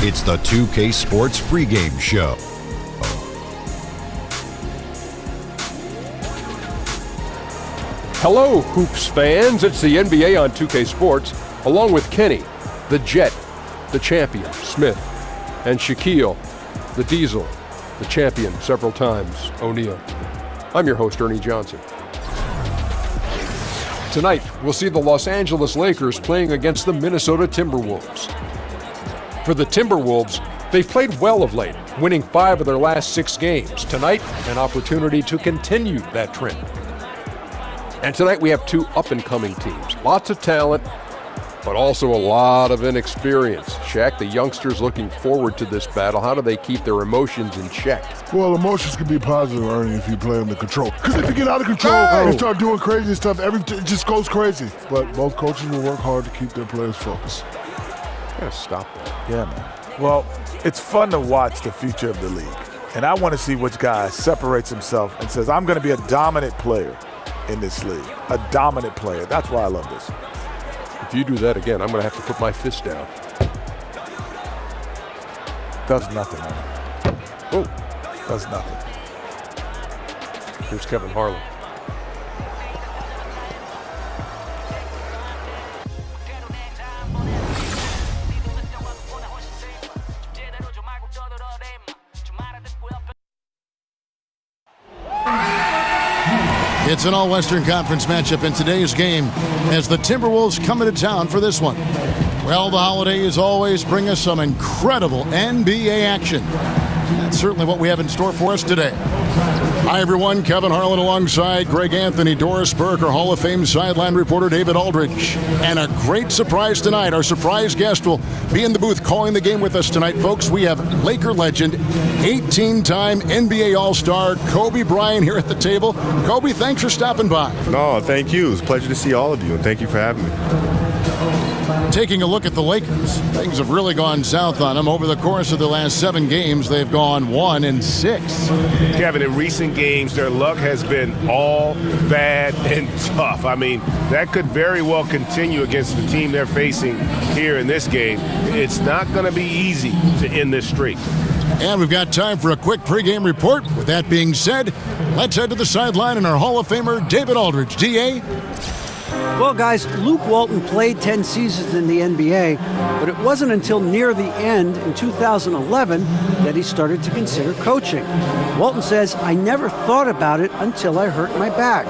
It's the 2K Sports pregame show. Hello, Hoops fans. It's the NBA on 2K Sports, along with Kenny, the Jet, the champion, Smith, and Shaquille, the Diesel, the champion several times, O'Neal. I'm your host, Ernie Johnson. Tonight, we'll see the Los Angeles Lakers playing against the Minnesota Timberwolves. For the Timberwolves, they've played well of late, winning 5 of their last 6 games. Tonight, an opportunity to continue that trend. And tonight we have 2 up-and-coming teams. Lots of talent, but also a lot of inexperience. Shaq, the youngsters looking forward to this battle. How do they keep their emotions in check? Well, emotions can be positive, Ernie, if you play under control. Because if you get out of control and start doing crazy stuff, it just goes crazy. But both coaches will work hard to keep their players focused. Gotta stop that. Yeah, man. Well, it's fun to watch the future of the league. And I want to see which guy separates himself and says, I'm going to be a dominant player in this league. A dominant player. That's why I love this. If you do that again, I'm going to have to put my fist down. Does nothing, man. Oh. Does nothing. Here's Kevin Harlan. It's an all-Western Conference matchup in today's game as the Timberwolves come into town for this one. Well, the holidays always bring us some incredible NBA action. That's certainly what we have in store for us today. Hi, everyone. Kevin Harlan alongside Kari-Anthony, Doris Burke, our Hall of Fame sideline reporter David Aldridge. And a great surprise tonight. Our surprise guest will be in the booth calling the game with us tonight, folks. We have Laker legend, 18-time NBA All-Star Kobe Bryant here at the table. Kobe, thanks for stopping by. No, thank you. It's a pleasure to see all of you, and thank you for having me. Taking a look at the Lakers, things have really gone south on them. Over the course of the last 7 games, they've gone 1-6. Kevin, in recent games, their luck has been all bad and tough. I mean, that could very well continue against the team they're facing here in this game. It's not going to be easy to end this streak. And we've got time for a quick pregame report. With that being said, let's head to the sideline and our Hall of Famer, David Aldridge. D.A.? Well, guys, Luke Walton played 10 seasons in the NBA, but it wasn't until near the end in 2011 that he started to consider coaching. Walton says, I never thought about it until I hurt my back.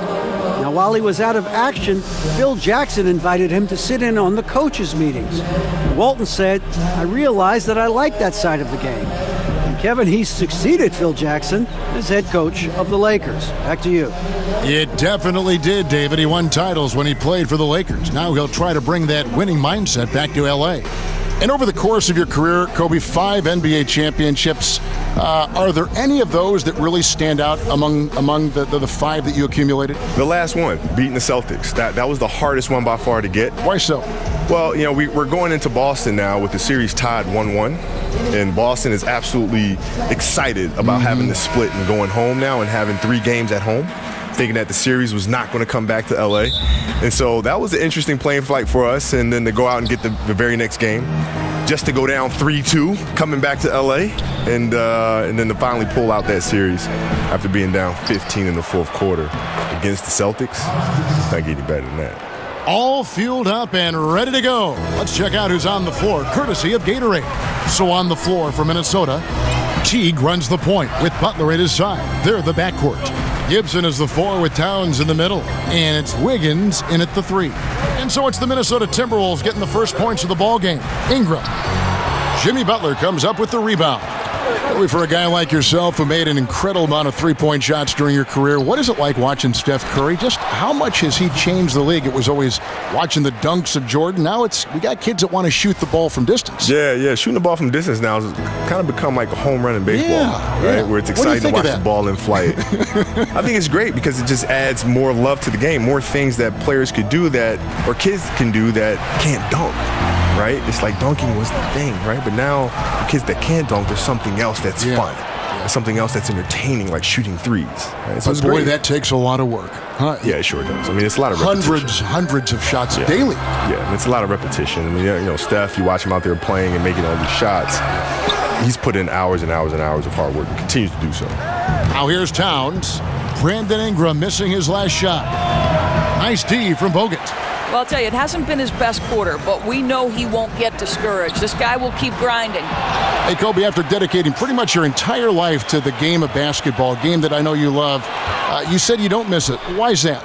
Now, while he was out of action, Phil Jackson invited him to sit in on the coaches' meetings. Walton said, I realized that I liked that side of the game. Kevin, he succeeded Phil Jackson as head coach of the Lakers. Back to you. It definitely did, David. He won titles when he played for the Lakers. Now he'll try to bring that winning mindset back to L.A. And over the course of your career, Kobe, 5 NBA championships. Are there any of those that really stand out among the 5 that you accumulated? The last one, beating the Celtics. That was the hardest one by far to get. Why so? Well, you know, we're going into Boston now with the series tied 1-1. And Boston is absolutely excited about having the split and going home now and having 3 games at home, thinking that the series was not going to come back to L.A. And so that was an interesting playing fight for us, and then to go out and get the very next game, just to go down 3-2 coming back to L.A. and then to finally pull out that series after being down 15 in the 4th quarter against the Celtics. Not getting better than that. All fueled up and ready to go. Let's check out who's on the floor, courtesy of Gatorade. So on the floor for Minnesota, Teague runs the point with Butler at his side. They're the backcourt. Gibson is the 4 with Towns in the middle. And it's Wiggins in at the 3. And so it's the Minnesota Timberwolves getting the first points of the ball game. Ingram. Jimmy Butler comes up with the rebound. For a guy like yourself who made an incredible amount of three-point shots during your career, what is it like watching Steph Curry? Just how much has he changed the league? It was always watching the dunks of Jordan. Now we got kids that want to shoot the ball from distance. Yeah. Shooting the ball from distance now has kind of become like a home run in baseball, right? Where it's exciting to watch the ball in flight. I think it's great because it just adds more love to the game, more things that players could do or kids can do that can't dunk. Right? It's like dunking was the thing, right? But now the kids that can dunk, there's something else that's fun. and something else that's entertaining, like shooting threes. Right? So But boy, that takes a lot of work. Huh? Yeah, it sure does. I mean, it's a lot of repetition. Hundreds of shots daily. Yeah, and it's a lot of repetition. I mean, Steph, you watch him out there playing and making all these shots. He's put in hours and hours and hours of hard work and continues to do so. Now here's Towns. Brandon Ingram missing his last shot. Nice D from Bogut. Well, I'll tell you, it hasn't been his best quarter, but we know he won't get discouraged. This guy will keep grinding. Hey, Kobe, after dedicating pretty much your entire life to the game of basketball, a game that I know you love, you said you don't miss it. Why is that?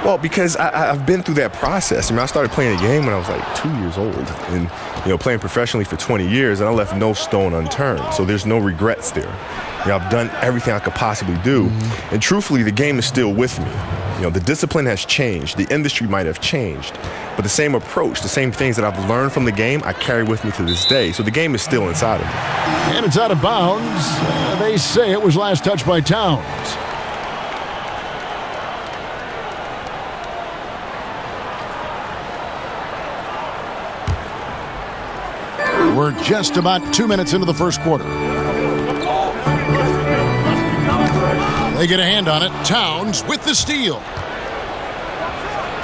Well, because I've been through that process. I mean, I started playing the game when I was like 2 years old, and playing professionally for 20 years, and I left no stone unturned. So there's no regrets there. I've done everything I could possibly do, and truthfully, the game is still with me. The discipline has changed. The industry might have changed, but the same approach, the same things that I've learned from the game, I carry with me to this day. So the game is still inside of me. And it's out of bounds. They say it was last touched by Towns. We're just about 2 minutes into the first quarter. They get a hand on it. Towns with the steal.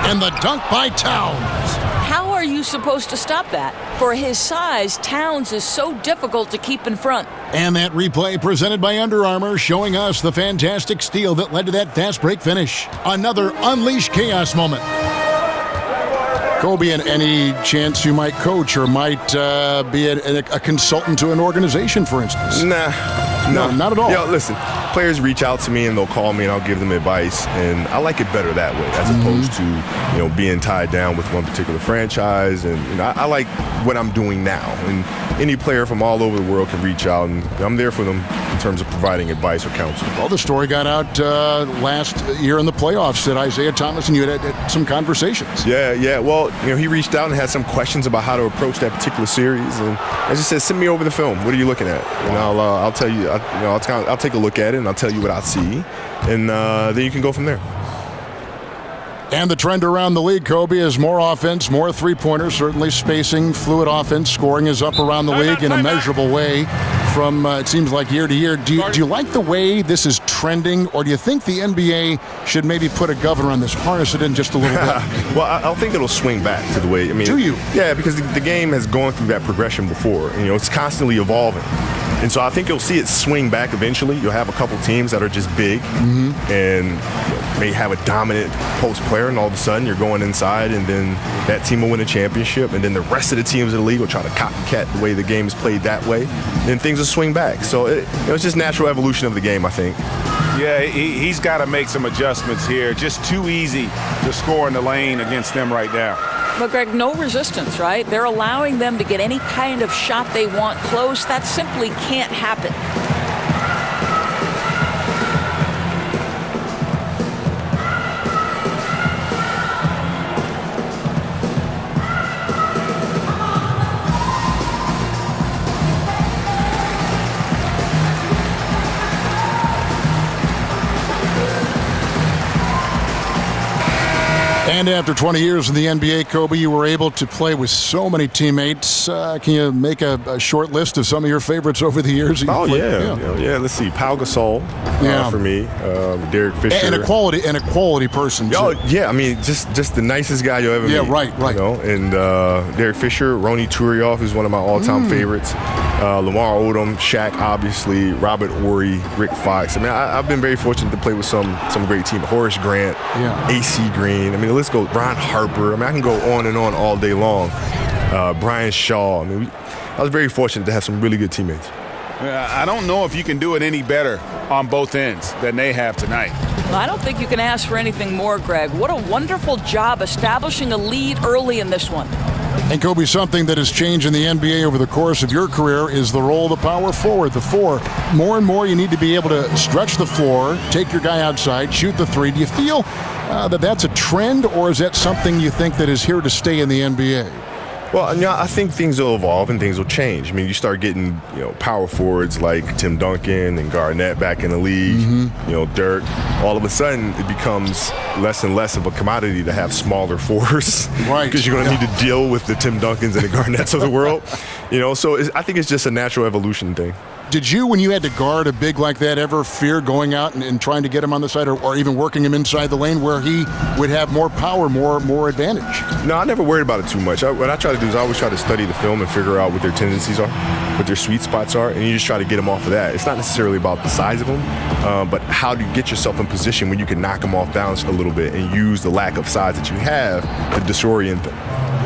And the dunk by Towns. How are you supposed to stop that? For his size, Towns is so difficult to keep in front. And that replay presented by Under Armour showing us the fantastic steal that led to that fast break finish. Another Unleash Chaos moment. Kobe, any chance you might coach or might be a consultant to an organization, for instance? No, not at all. Listen, players reach out to me and they'll call me and I'll give them advice, and I like it better that way as opposed to being tied down with one particular franchise. And I like what I'm doing now, and any player from all over the world can reach out, and I'm there for them in terms of providing advice or counsel. Well, the story got out last year in the playoffs that Isaiah Thomas and you had some conversations. Yeah. Well, he reached out and had some questions about how to approach that particular series, and I just said, send me over the film. What are you looking at? And I'll tell you. I'll take a look at it and I'll tell you what I see, and then you can go from there. And the trend around the league, Kobe, is more offense, more three-pointers, certainly spacing, fluid offense. Scoring is up around the league in a measurable way from, it seems like, year to year. Do you like the way this is trending, or do you think the NBA should maybe put a governor on this, harness it in just a little bit? Well, I think it'll swing back to the way, Do you? Yeah, because the game has gone through that progression before. It's constantly evolving. And so I think you'll see it swing back eventually. You'll have a couple teams that are just big and may have a dominant post player, and all of a sudden you're going inside, and then that team will win a championship, and then the rest of the teams in the league will try to copycat the way the game is played that way. Then things will swing back. So it's just natural evolution of the game, I think. Yeah, he's got to make some adjustments here. Just too easy to score in the lane against them right now. But, Greg, no resistance, right? They're allowing them to get any kind of shot they want close. That simply can't happen. And after 20 years in the NBA, Kobe, you were able to play with so many teammates. Can you make a short list of some of your favorites over the years? Yeah. Let's see. Pau Gasol for me. Derek Fisher. And a quality person. Oh, yeah. I mean, just the nicest guy you'll ever meet. Yeah, right. And Derek Fisher, Ronnie Turioff, who's one of my all-time favorites. Lamar Odom, Shaq, obviously, Robert Horry, Rick Fox. I mean, I've been very fortunate to play with some great teams. Horace Grant, AC Green. I mean, the list goes. Brian Harper. I mean, I can go on and on all day long. Brian Shaw. I mean, I was very fortunate to have some really good teammates. I don't know if you can do it any better on both ends than they have tonight. Well, I don't think you can ask for anything more, Greg. What a wonderful job establishing a lead early in this one. And Kobe, something that has changed in the NBA over the course of your career is the role of the power forward, the four. More and more you need to be able to stretch the floor, take your guy outside, shoot the three. Do you feel that that's a trend, or is that something you think that is here to stay in the NBA? Well, I think things will evolve and things will change. I mean, you start getting, power forwards like Tim Duncan and Garnett back in the league, Dirk. All of a sudden, it becomes less and less of a commodity to have smaller fours. Right. Because you're going to need to deal with the Tim Duncans and the Garnetts of the world. So I think it's just a natural evolution thing. Did you, when you had to guard a big like that, ever fear going out and trying to get him on the side or even working him inside the lane where he would have more power, more advantage? No, I never worried about it too much. What I try to do is I always try to study the film and figure out what their tendencies are, what their sweet spots are, and you just try to get them off of that. It's not necessarily about the size of them, but how do you get yourself in position when you can knock them off balance a little bit and use the lack of size that you have to disorient them.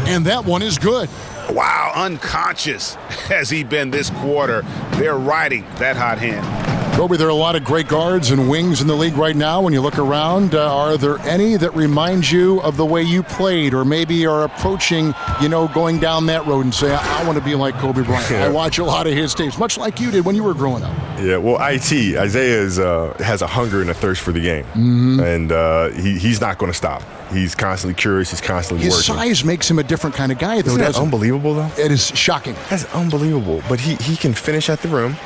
And that one is good. Wow, unconscious has he been this quarter. They're riding that hot hand. Kobe, there are a lot of great guards and wings in the league right now. When you look around, are there any that remind you of the way you played or maybe are approaching, going down that road and say, I want to be like Kobe Bryant? I watch a lot of his tapes, much like you did when you were growing up. Yeah, well, Isaiah has a hunger and a thirst for the game, and he's not going to stop. He's constantly curious. He's constantly working. His size makes him a different kind of guy, though, Isn't that doesn't it? unbelievable, though? It is shocking. That's unbelievable. But he can finish at the rim.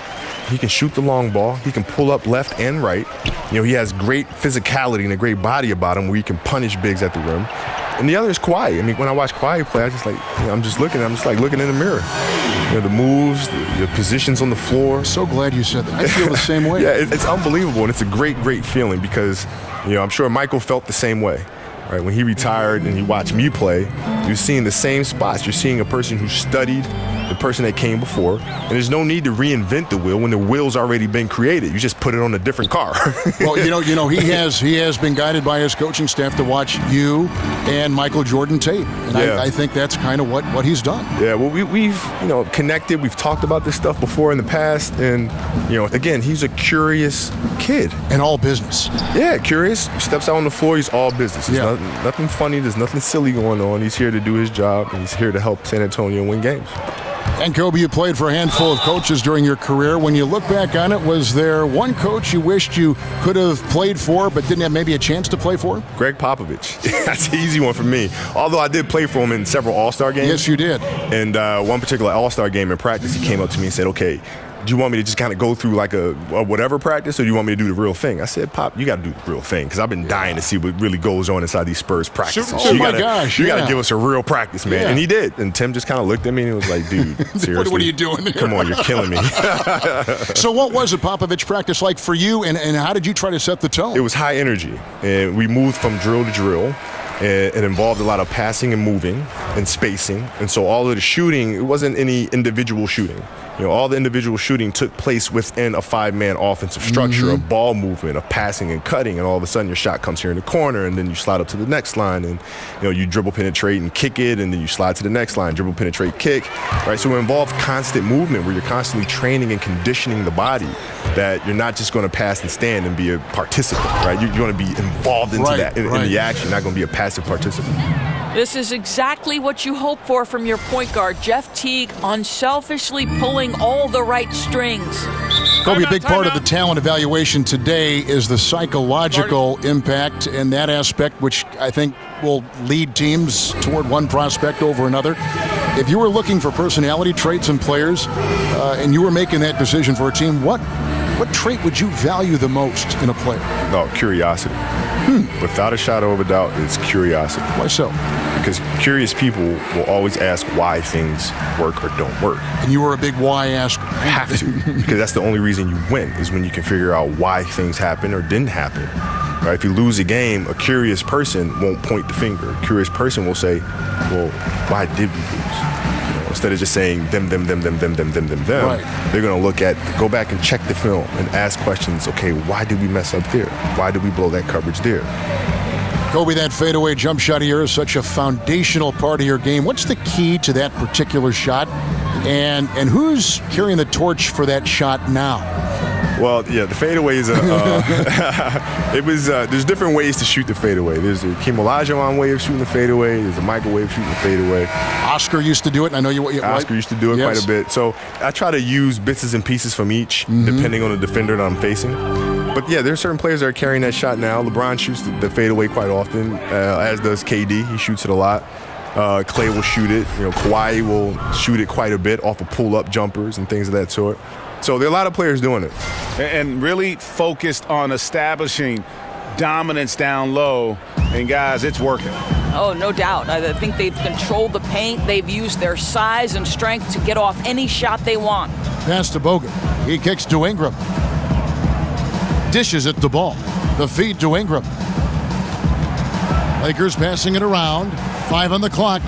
He can shoot the long ball. He can pull up left and right. He has great physicality and a great body about him where he can punish bigs at the rim. And the other is Kawhi. I mean, when I watch Kawhi play, I'm just looking in the mirror. The moves, the positions on the floor. So glad you said that. I feel the same way. Yeah, it's unbelievable, and it's a great feeling because, I'm sure Michael felt the same way. Right, when he retired and you watch me play, you're seeing the same spots. You're seeing a person who studied the person that came before, and there's no need to reinvent the wheel when the wheel's already been created. You just put it on a different car. Well, he has been guided by his coaching staff to watch you and Michael Jordan tape, and I think that's kind of what he's done. Yeah, well, we've connected. We've talked about this stuff before in the past, and again, he's a curious kid and all business. Yeah, curious. He steps out on the floor. He's all business. There's nothing funny. There's nothing silly going on. He's here to do his job, and he's here to help San Antonio win games. And Kobe, you played for a handful of coaches during your career. When you look back on it, was there one coach you wished you could have played for but didn't have maybe a chance to play for? Greg Popovich. That's an easy one for me. Although I did play for him in several All-Star games. Yes, you did. And one particular All-Star game in practice, he came up to me and said, okay, do you want me to just kind of go through like a whatever practice, or do you want me to do the real thing? I said, Pop, you got to do the real thing, because I've been dying to see what really goes on inside these Spurs practices. You got to give us a real practice, man. Yeah. And he did. And Tim just kind of looked at me and was like, dude, seriously. What are you doing here? Come on, you're killing me. So what was a Popovich practice like for you, and how did you try to set the tone? It was high energy, and we moved from drill to drill. It involved a lot of passing and moving and spacing. And so all of the shooting, it wasn't any individual shooting. All the individual shooting took place within a five-man offensive structure, of ball movement, of passing and cutting, and all of a sudden your shot comes here in the corner, and then you slide up to the next line, and you dribble, penetrate, and kick it, and then you slide to the next line, dribble, penetrate, kick. Right? So it involves constant movement where you're constantly training and conditioning the body that you're not just going to pass and stand and be a participant. Right? You're going to be involved into that in the action, not going to be a passive participant. This is exactly what you hope for from your point guard, Jeff Teague, unselfishly pulling all the right strings. Kobe, a big part of the talent evaluation today is the psychological impact in that aspect, which I think will lead teams toward one prospect over another. If you were looking for personality traits in players and you were making that decision for a team, what trait would you value the most in a player? No, curiosity. Without a shadow of a doubt, it's curiosity. Why so? Because curious people will always ask why things work or don't work. And you were a big why asker. Have to, because that's the only reason you win, is when you can figure out why things happen or didn't happen. Right? If you lose a game, a curious person won't point the finger. A curious person will say, well, why did we lose? Instead of just saying them. Right. They're going to go back and check the film and ask questions. Okay, why did we mess up there? Why did we blow that coverage there? Kobe, that fadeaway jump shot of yours is such a foundational part of your game. What's the key to that particular shot? And who's carrying the torch for that shot now? Well, yeah, the fadeaway is there's different ways to shoot the fadeaway. There's a Hakeem Olajuwon way of shooting the fadeaway. There's a Michael way of shooting the fadeaway. Oscar used to do it, and I know you. Oscar used to do it quite a bit. So I try to use bits and pieces from each, depending on the defender that I'm facing. But yeah, there's certain players that are carrying that shot now. LeBron shoots the fadeaway quite often, as does KD. He shoots it a lot. Clay will shoot it. Kawhi will shoot it quite a bit off of pull-up jumpers and things of that sort. So there are a lot of players doing it. And really focused on establishing dominance down low. And, guys, it's working. Oh, no doubt. I think they've controlled the paint. They've used their size and strength to get off any shot they want. Pass to Bogut. He kicks to Ingram. Dishes it the ball. The feed to Ingram. Lakers passing it around. 5 on the clock.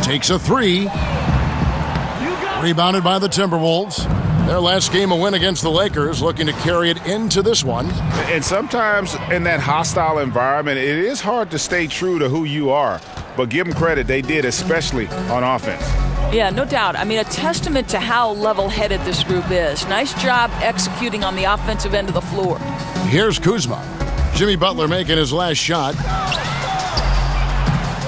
Takes a 3. Rebounded by the Timberwolves. Their last game a win against the Lakers, looking to carry it into this one. And sometimes in that hostile environment, it is hard to stay true to who you are. But give them credit, they did, especially on offense. Yeah, no doubt. I mean, a testament to how level-headed this group is. Nice job executing on the offensive end of the floor. Here's Kuzma. Jimmy Butler making his last shot.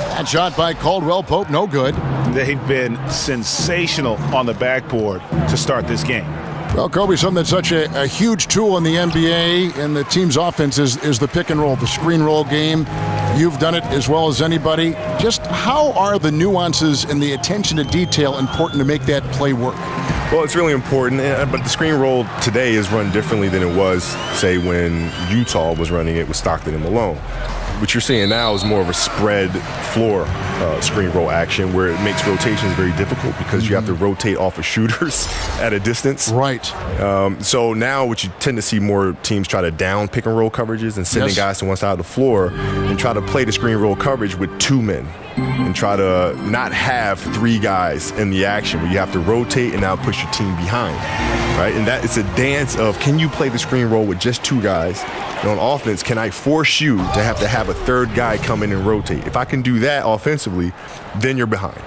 That shot by Caldwell Pope, no good. They've been sensational on the backboard to start this game. Well, Kobe, something that's such a huge tool in the NBA and the team's offense is the pick and roll, the screen roll game. You've done it as well as anybody. Just how are the nuances and the attention to detail important to make that play work? Well, it's really important, but the screen roll today is run differently than it was, say, when Utah was running it with Stockton and Malone. What you're seeing now is more of a spread floor screen roll action where it makes rotations very difficult because you have to rotate off of shooters at a distance. Right. So now what you tend to see more teams try to down pick and roll coverages and sending guys to one side of the floor and try to play the screen roll coverage with 2 men and try to not have 3 guys in the action where you have to rotate and now push your team behind. Right? And that it's a dance of, can you play the screen roll with just 2 guys? And on offense, can I force you to have a 3rd guy come in and rotate? If I can do that offensively, then you're behind.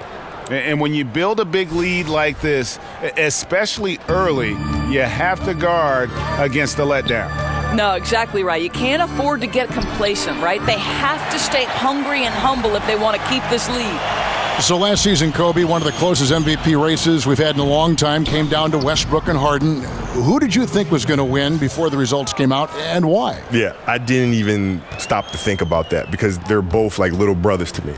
And when you build a big lead like this, especially early, you have to guard against the letdown. No, exactly right. You can't afford to get complacent, right? They have to stay hungry and humble if they want to keep this lead. So last season, Kobe, one of the closest MVP races we've had in a long time, came down to Westbrook and Harden. Who did you think was going to win before the results came out, and why? Yeah, I didn't even stop to think about that because they're both like little brothers to me.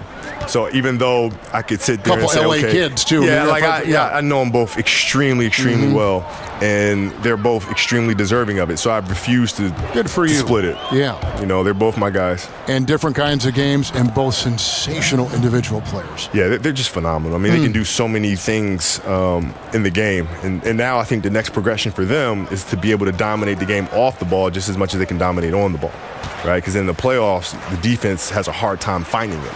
So even though I could sit there and say, LA okay, kids too. Yeah, I know them both extremely well, and they're both extremely deserving of it. So I refuse to split it. Yeah, you know, they're both my guys. And different kinds of games, and both sensational individual players. Yeah, they're just phenomenal. I mean, they can do so many things in the game, and now I think the next progression for them is to be able to dominate the game off the ball just as much as they can dominate on the ball, right? Because in the playoffs, the defense has a hard time finding them.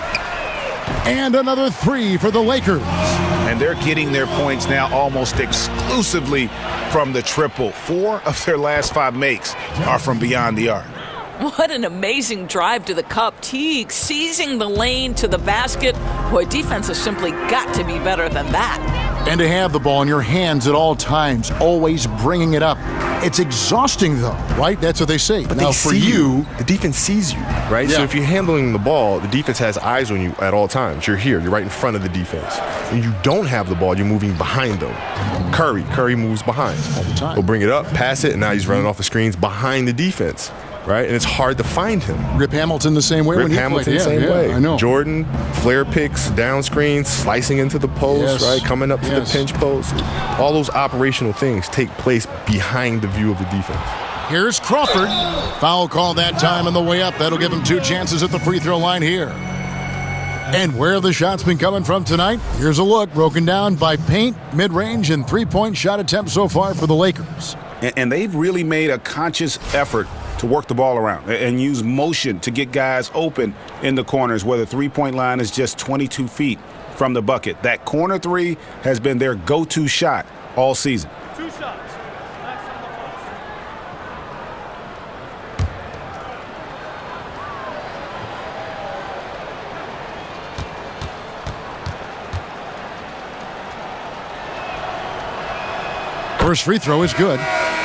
And another 3 for the Lakers. And they're getting their points now almost exclusively from the triple. 4 of their last 5 makes are from beyond the arc. What an amazing drive to the cup. Teague seizing the lane to the basket. Boy, defense has simply got to be better than that. And to have the ball in your hands at all times, always bringing it up. It's exhausting, though, right? That's what they say. But now, for you, the defense sees you, right? Yeah. So if you're handling the ball, the defense has eyes on you at all times. You're here. You're right in front of the defense. When you don't have the ball, you're moving behind them. Curry moves behind. All the time. He'll bring it up, pass it, and now he's running off the screens behind the defense. Right, and it's hard to find him. Rip Hamilton the same way. Rip Hamilton the same way. I know. Jordan, flare picks, down screens, slicing into the post, right, coming up to the pinch post. All those operational things take place behind the view of the defense. Here's Crawford. Foul call that time on the way up. That'll give him 2 chances at the free throw line here. And where the shots been coming from tonight? Here's a look broken down by paint, mid-range, and 3-point shot attempts so far for the Lakers. And they've really made a conscious effort to work the ball around and use motion to get guys open in the corners where the 3-point line is just 22 feet from the bucket. That corner 3 has been their go-to shot all season. 2 shots. First free throw is good.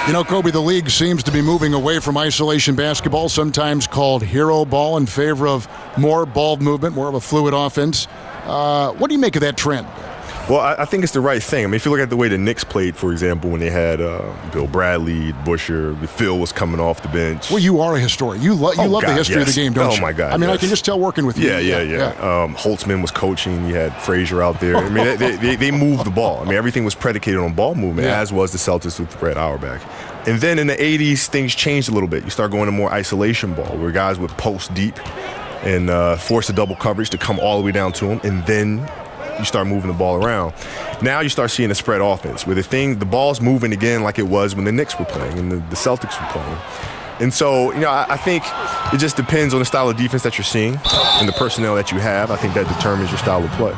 You know, Kobe, the league seems to be moving away from isolation basketball, sometimes called hero ball, in favor of more ball movement, more of a fluid offense. What do you make of that trend? Well, I think it's the right thing. I mean, if you look at the way the Knicks played, for example, when they had Bill Bradley, Busher, Phil was coming off the bench. Well, you are a historian. You love the history of the game, don't you? Oh, my God. I mean, I can just tell working with you. Yeah. Holtzman was coaching. You had Frazier out there. I mean, they moved the ball. I mean, everything was predicated on ball movement, as was the Celtics with Brett Auerbach. And then in the 80s, things changed a little bit. You start going to more isolation ball, where guys would post deep and force a double coverage to come all the way down to them, and then you start moving the ball around. Now you start seeing a spread offense where the ball's moving again like it was when the Knicks were playing and the Celtics were playing. And so, I think it just depends on the style of defense that you're seeing and the personnel that you have. I think that determines your style of play.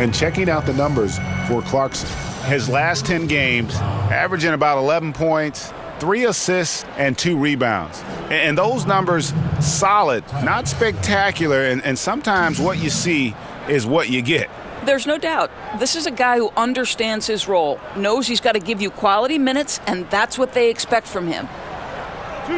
And checking out the numbers for Clarkson. His last 10 games, averaging about 11 points, 3 assists, and 2 rebounds. And those numbers, solid, not spectacular, and sometimes what you see is what you get. There's no doubt. This is a guy who understands his role, knows he's got to give you quality minutes, and that's what they expect from him. 2.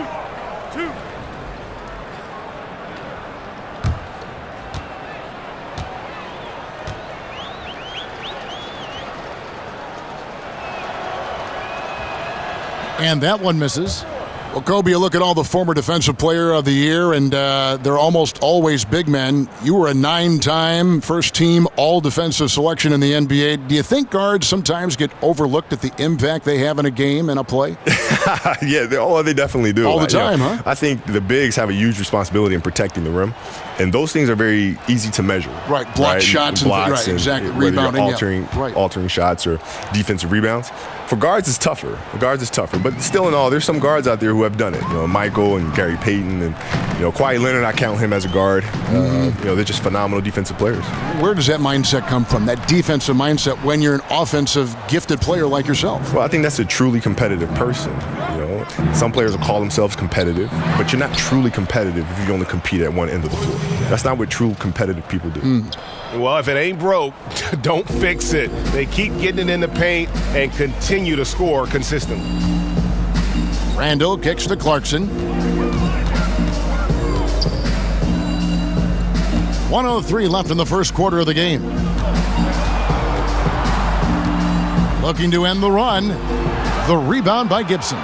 And that one misses. Well, Kobe, you look at all the former Defensive Player of the Year, and they're almost always big men. You were a 9-time first-team all-defensive selection in the NBA. Do you think guards sometimes get overlooked at the impact they have in a game and a play? Yeah, they definitely do. All the time, huh? I think the bigs have a huge responsibility in protecting the rim, and those things are very easy to measure. Right, block shots. Blocks and exactly. Whether Rebounding. you're altering shots or defensive rebounds. For guards, it's tougher. But still in all, there's some guards out there who have done it. Michael and Gary Payton and, Kawhi Leonard, I count him as a guard. They're just phenomenal defensive players. Where does that mindset come from, that defensive mindset, when you're an offensive gifted player like yourself? Well, I think that's a truly competitive person. Some players will call themselves competitive, but you're not truly competitive if you only compete at one end of the floor. That's not what true competitive people do. Well, if it ain't broke, don't fix it. They keep getting it in the paint and continue to score consistently. Randall kicks to Clarkson. 1:03 left in the first quarter of the game. Looking to end the run. The rebound by Gibson.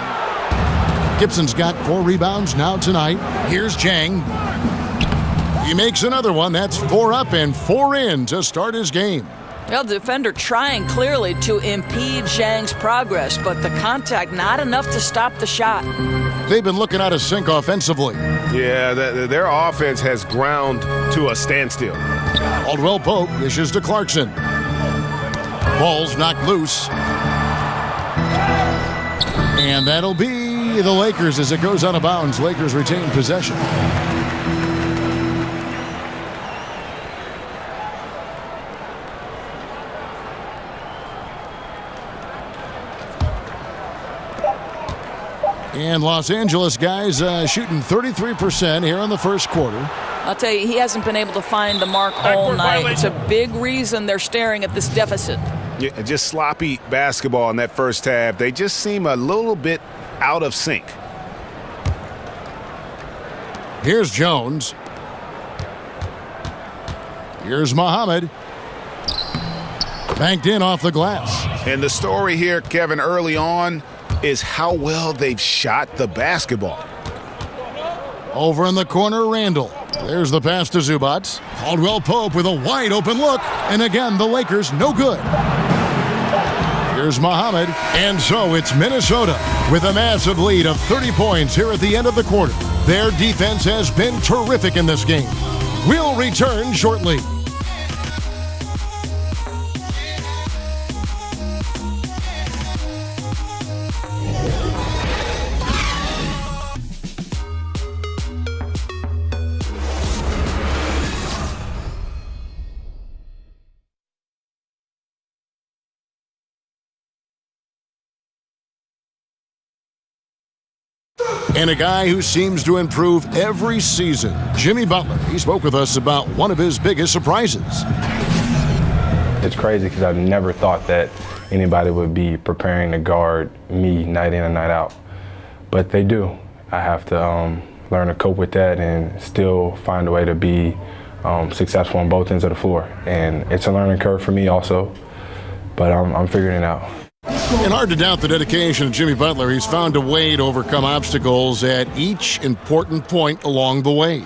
Gibson's got 4 rebounds now tonight. Here's Jang. He makes another one. That's 4 up and 4 in to start his game. Well, the defender trying clearly to impede Zhang's progress, but the contact not enough to stop the shot. They've been looking out of sync offensively. Yeah, their offense has ground to a standstill. Caldwell Pope dishes to Clarkson. Ball's knocked loose. And that'll be the Lakers as it goes out of bounds. Lakers retain possession. And Los Angeles guys shooting 33% here in the first quarter. I'll tell you, he hasn't been able to find the mark all night. It's a big reason they're staring at this deficit. Yeah, just sloppy basketball in that first half. They just seem a little bit out of sync. Here's Jones. Here's Muhammad. Banked in off the glass. And the story here, Kevin, early on is how well they've shot the basketball. Over in the corner, Randall. There's the pass to Zubac. Caldwell Pope with a wide open look. And again, the Lakers no good. Here's Muhammad. And so it's Minnesota with a massive lead of 30 points here at the end of the quarter. Their defense has been terrific in this game. We'll return shortly. And a guy who seems to improve every season, Jimmy Butler. He spoke with us about one of his biggest surprises. It's crazy because I've never thought that anybody would be preparing to guard me night in and night out. But they do. I have to learn to cope with that and still find a way to be successful on both ends of the floor. And it's a learning curve for me also, but I'm figuring it out. And hard to doubt the dedication of Jimmy Butler. He's found a way to overcome obstacles at each important point along the way.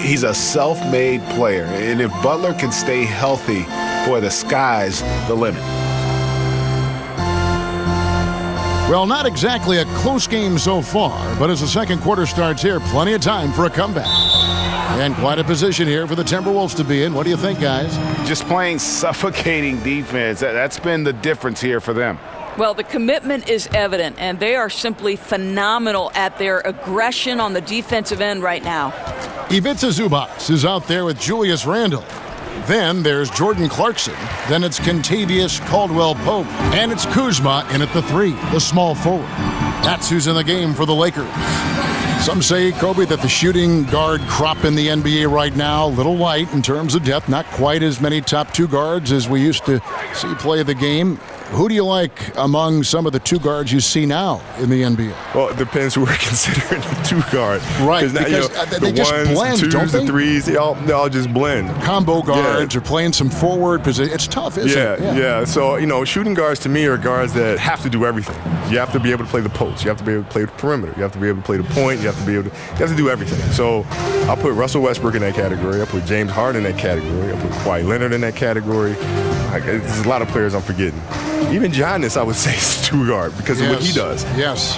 He's a self-made player, and if Butler can stay healthy, boy, the sky's the limit. Well, not exactly a close game so far, but as the second quarter starts here, plenty of time for a comeback. And quite a position here for the Timberwolves to be in. What do you think, guys? Just playing suffocating defense. That's been the difference here for them. Well, the commitment is evident, and they are simply phenomenal at their aggression on the defensive end right now. Ivica Zubac is out there with Julius Randle. Then there's Jordan Clarkson. Then it's Kentavious Caldwell-Pope. And it's Kuzma in at the 3, the small forward. That's who's in the game for the Lakers. Some say, Kobe, that the shooting guard crop in the NBA right now, a little light in terms of depth, not quite as many top 2 guards as we used to see play the game. Who do you like among some of the 2 guards you see now in the NBA? Well, it depends who we're considering the 2 guard. Right, now, because they the just ones, blend, 2s, don't they? the 3s, they all just blend. Combo guards are playing some forward position. It's tough, isn't it? Yeah. So, shooting guards to me are guards that have to do everything. You have to be able to play the post. You have to be able to play the perimeter. You have to be able to play the point. You have to do everything. So I'll put Russell Westbrook in that category. I'll put James Harden in that category. I'll put Kawhi Leonard in that category. There's a lot of players I'm forgetting. Even Giannis, I would say, is 2 guard because of what he does. Yes.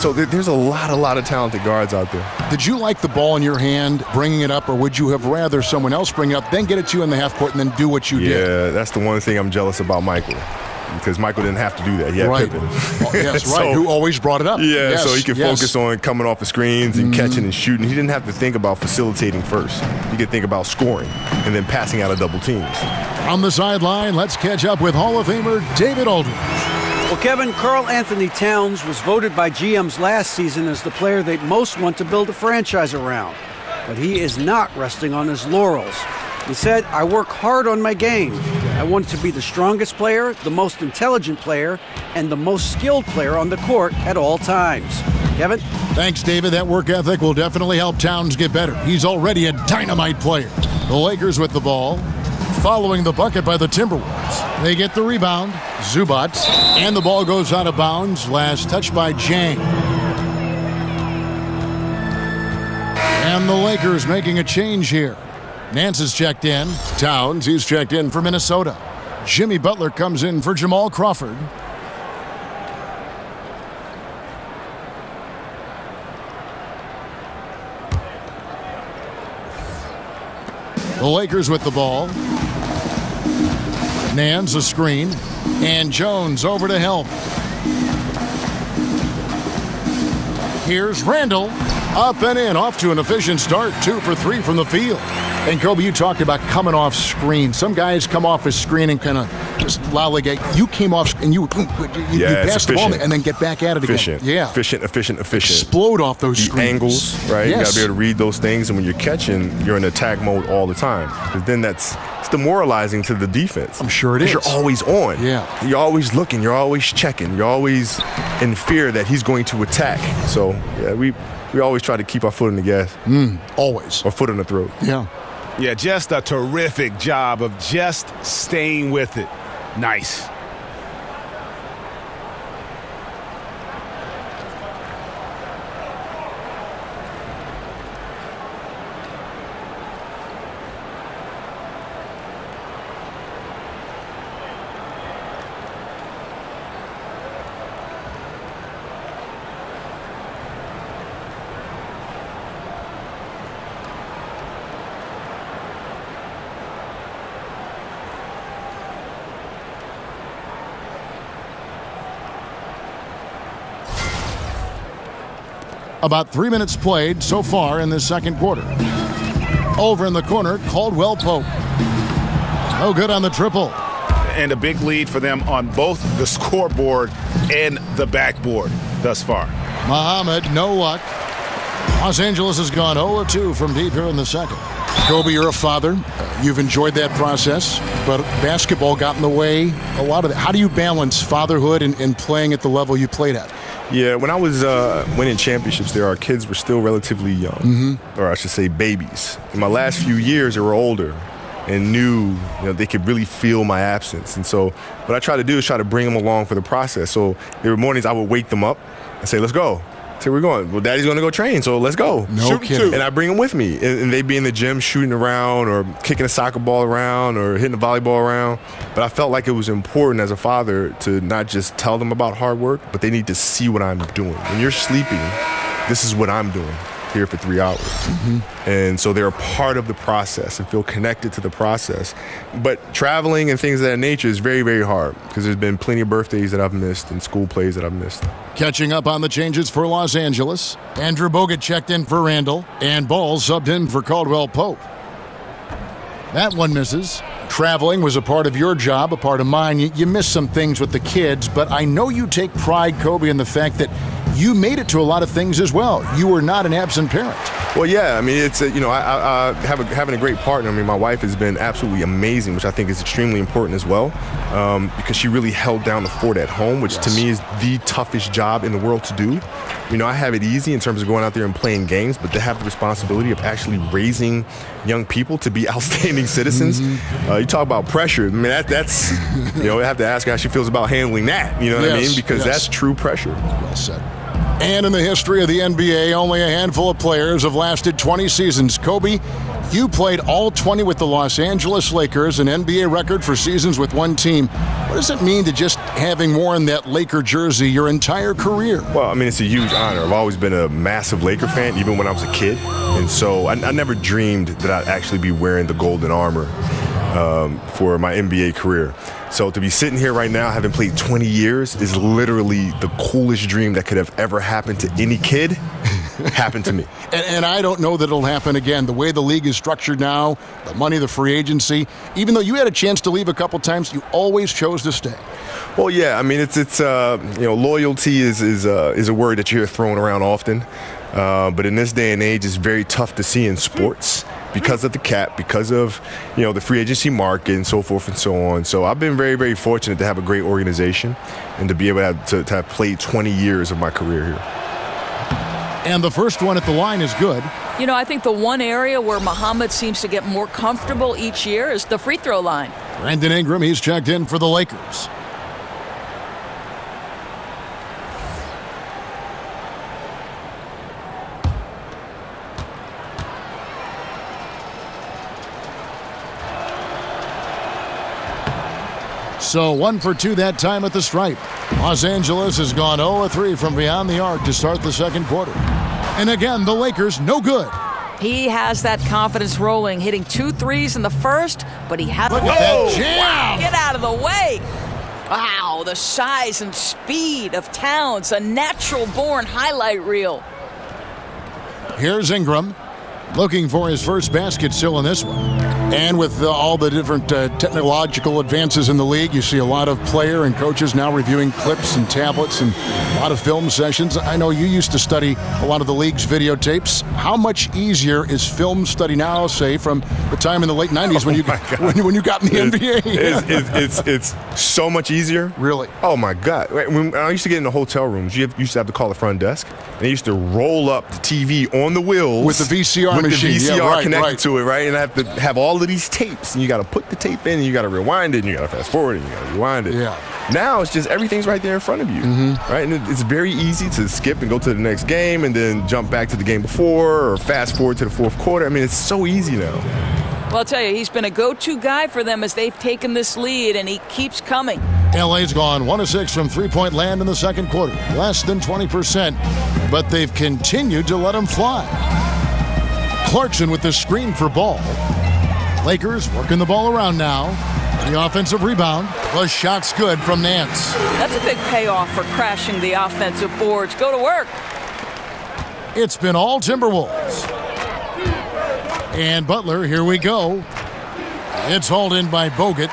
So there's a lot of talented guards out there. Did you like the ball in your hand, bringing it up, or would you have rather someone else bring it up, then get it to you in the half court, and then do what you did? Yeah, that's the one thing I'm jealous about Michael. Because Michael didn't have to do that. He had Pippen. Yes, right. Who always brought it up. Yeah, yes, so he could focus on coming off the screens and catching and shooting. He didn't have to think about facilitating first. He could think about scoring and then passing out of double teams. On the sideline, let's catch up with Hall of Famer David Aldridge. Well, Kevin, Kari-Anthony Towns was voted by GMs last season as the player they'd most want to build a franchise around. But he is not resting on his laurels. He said, I work hard on my game. I want to be the strongest player, the most intelligent player, and the most skilled player on the court at all times. Kevin? Thanks, David. That work ethic will definitely help Towns get better. He's already a dynamite player. The Lakers with the ball, following the bucket by the Timberwolves. They get the rebound, Zubac, and the ball goes out of bounds. Last touch by Jang. And the Lakers making a change here. Nance is checked in. Towns, he's checked in for Minnesota. Jimmy Butler comes in for Jamal Crawford. The Lakers with the ball. Nance a screen. And Jones over to help. Here's Randle. Up and in, off to an efficient start. 2 for 3 from the field. And Kobe, you talked about coming off screen. Some guys come off a screen and kind of just lollygag. You came off and you pass the ball and then get back at it again. Yeah. Efficient. Explode off those screens. Angles, right? Yes. You got to be able to read those things. And when you're catching, you're in attack mode all the time. Because then it's demoralizing to the defense. I'm sure it is. You're always on. Yeah. You're always looking. You're always checking. You're always in fear that he's going to attack. So, yeah, we always try to keep our foot in the gas. Always. Or foot in the throat. Yeah. Yeah, just a terrific job of just staying with it. Nice. About 3 minutes played so far in this second quarter. Over in the corner, Caldwell-Pope. No good on the triple. And a big lead for them on both the scoreboard and the backboard thus far. Muhammad, no luck. Los Angeles has gone 0-2 from deep here in the second. Kobe, you're a father. You've enjoyed that process, but basketball got in the way a lot of it. How do you balance fatherhood and playing at the level you played at? Yeah, when I was winning championships there, our kids were still relatively young, or I should say babies. In my last few years, they were older and knew they could really feel my absence. And so what I try to do is try to bring them along for the process. So there were mornings I would wake them up and say, let's go. Say, we're going. Well, Daddy's going to go train, so let's go. No kidding. And I bring them with me. And they'd be in the gym shooting around or kicking a soccer ball around or hitting a volleyball around. But I felt like it was important as a father to not just tell them about hard work, but they need to see what I'm doing. When you're sleeping, this is what I'm doing. here for 3 hours. And so they're a part of the process and feel connected to the process. But traveling and things of that nature is very, very hard because there's been plenty of birthdays that I've missed and school plays that I've missed. Catching up on the changes for Los Angeles, Andrew Bogut checked in for Randall, and Ball subbed in for Caldwell Pope. That one misses. Traveling was a part of your job, a part of mine. You missed some things with the kids, but I know you take pride, Kobe, in the fact that you made it to a lot of things as well. You were not an absent parent. Well, yeah, I mean, it's I having a great partner. I mean, my wife has been absolutely amazing, which I think is extremely important as well, because she really held down the fort at home, which to me is the toughest job in the world to do. You know, I have it easy in terms of going out there and playing games, but to have the responsibility of actually raising young people to be outstanding citizens, you talk about pressure. I mean, that's you know, I have to ask her how she feels about handling that. You know what I mean? Because that's true pressure. Well said. And in the history of the NBA, only a handful of players have lasted 20 seasons. Kobe, you played all 20 with the Los Angeles Lakers, an NBA record for seasons with one team. What does it mean to just having worn that Laker jersey your entire career? Well, I mean, it's a huge honor. I've always been a massive Laker fan, even when I was a kid. And so I never dreamed that I'd actually be wearing the golden armor for my NBA career. So to be sitting here right now, having played 20 years, is literally the coolest dream that could have ever happened to any kid. Happened to me. And I don't know that it'll happen again. The way the league is structured now, the money, the free agency, even though you had a chance to leave a couple times, you always chose to stay. Well, yeah, I mean, it's you know, loyalty is a word that you hear thrown around often. But in this day and age, it's very tough to see in sports because of the cap, because of, you know, the free agency market and so forth and so on. So I've been very, very fortunate to have a great organization and to be able to have played 20 years of my career here. And the first one at the line is good. You know, I think the one area where Muhammad seems to get more comfortable each year is the free throw line. Brandon Ingram, he's checked in for the Lakers. So 1 for 2 that time at the stripe. Los Angeles has gone 0-3 from beyond the arc to start the second quarter. And again, the Lakers no good. He has that confidence rolling, hitting 2 threes in the first, but he had Look at that jam. Wow, get out of the way. Wow, the size and speed of Towns, a natural-born highlight reel. Here's Ingram, looking for his first basket still in this one. And with all the different technological advances in the league, you see a lot of player and coaches now reviewing clips and tablets and a lot of film sessions. I know you used to study a lot of the league's videotapes. How much easier is film study now, say, from the time in the late 90s when you got in the NBA? It's so much easier. Really? Oh, my God. When I used to get in the hotel rooms, you used to have to call the front desk, and they used to roll up the TV on the wheels. With the VCR machine. With the VCR connected right. to it, right? And I have to have all of these tapes, and you got to put the tape in, and you got to rewind it, and you got to fast forward it, and you got to rewind it. Yeah. Now it's just everything's right there in front of you, right? And it's very easy to skip and go to the next game and then jump back to the game before or fast forward to the fourth quarter. I mean, it's so easy now. Well, I'll tell you, he's been a go-to guy for them as they've taken this lead, and he keeps coming. LA's gone 1-6 from three-point land in the second quarter, less than 20%, but they've continued to let him fly. Clarkson with the screen for Ball. Lakers working the ball around now. The offensive rebound. The shot's good from Nance. That's a big payoff for crashing the offensive boards. Go to work. It's been all Timberwolves. And Butler, here we go. It's hauled in by Bogut.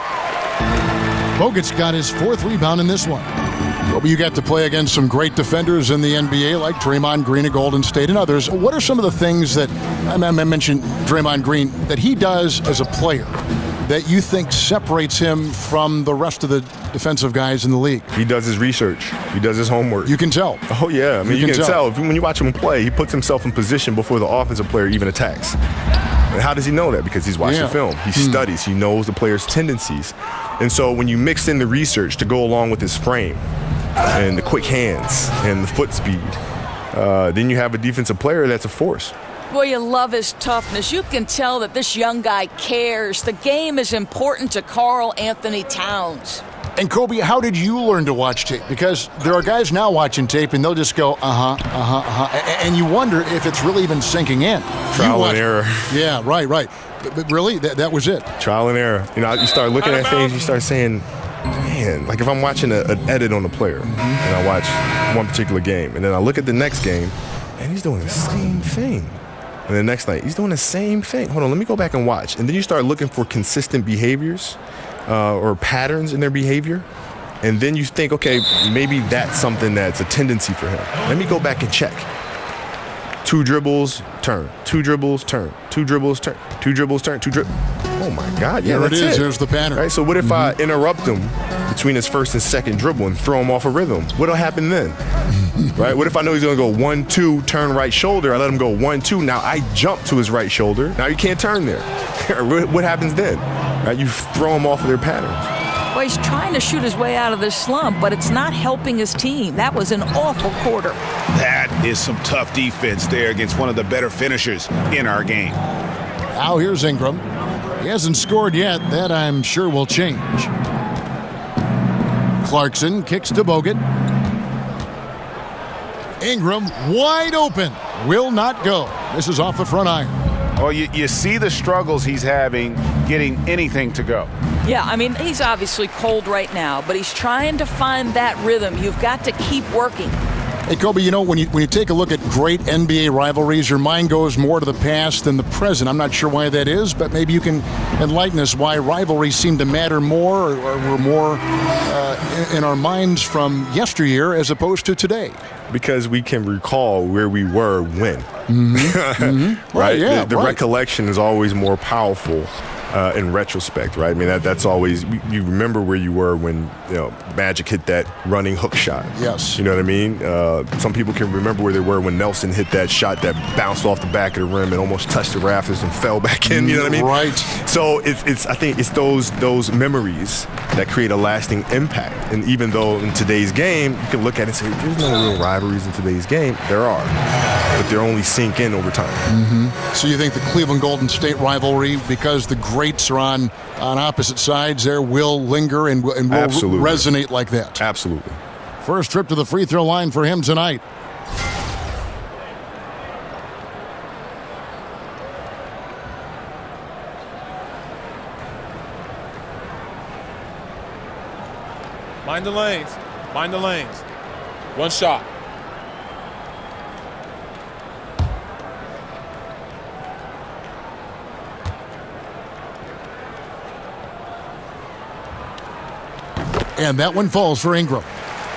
Bogut's got his 4th rebound in this one. You got to play against some great defenders in the NBA like Draymond Green of Golden State and others. What are some of the things that, I mentioned Draymond Green, that he does as a player that you think separates him from the rest of the defensive guys in the league? He does his research. He does his homework. You can tell. Oh, yeah. I mean, you can tell. When you watch him play, he puts himself in position before the offensive player even attacks. And how does he know that? Because he's watched the film. He studies. He knows the player's tendencies. And so when you mix in the research to go along with his frame and the quick hands and the foot speed, then you have a defensive player that's a force. Boy, you love his toughness. You can tell that this young guy cares. The game is important to Kari-Anthony Towns. And Kobe, how did you learn to watch tape? Because there are guys now watching tape and they'll just go, and you wonder if it's really even sinking in. Trial and error. Yeah, right. But really, that was it. Trial and error. You start looking at things, you start saying, man, like if I'm watching an edit on a player and I watch one particular game and then I look at the next game and he's doing the same thing. And the next night, he's doing the same thing. Hold on, let me go back and watch. And then you start looking for consistent behaviors or patterns in their behavior. And then you think, okay, maybe that's something that's a tendency for him. Let me go back and check. 2 dribbles, turn. 2 dribbles, turn. 2 dribbles, turn. 2 dribbles, turn. 2 dribbles. Oh, my God. Yeah, there that's it is. it. There's the pattern. Right, so what if I interrupt him between his first and second dribble and throw him off a rhythm? What'll happen then? Right? What if I know he's going to go 1-2, turn right shoulder? I let him go 1-2. Now I jump to his right shoulder. Now you can't turn there. What happens then? Right? You throw him off of their patterns. Well, he's trying to shoot his way out of this slump, but it's not helping his team. That was an awful quarter. That is some tough defense there against one of the better finishers in our game. Now here's Ingram. He hasn't scored yet. That, I'm sure, will change. Clarkson kicks to Bogut. Ingram wide open. Will not go. This is off the front iron. Well, you see the struggles he's having getting anything to go. Yeah, I mean, he's obviously cold right now, but he's trying to find that rhythm. You've got to keep working. Hey, Kobe, when you take a look at great NBA rivalries, your mind goes more to the past than the present. I'm not sure why that is, but maybe you can enlighten us why rivalries seem to matter more or were more in our minds from yesteryear as opposed to today. Because we can recall where we were when. Right? Yeah, the recollection is always more powerful in retrospect, right? I mean, that's always, you remember where you were when, Magic hit that running hook shot. Yes. You know what I mean? Some people can remember where they were when Nelson hit that shot that bounced off the back of the rim and almost touched the rafters and fell back in, you know what I mean? Right. So I think it's those memories that create a lasting impact. And even though in today's game, you can look at it and say, there's no real rivalries in today's game. There are. But they're only sink in over time. So you think the Cleveland Golden State rivalry, because the greats are on opposite sides there, will linger and will resonate like that? Absolutely. First trip to the free throw line for him tonight. Mind the lanes. Mind the lanes. One shot. And that one falls for Ingram.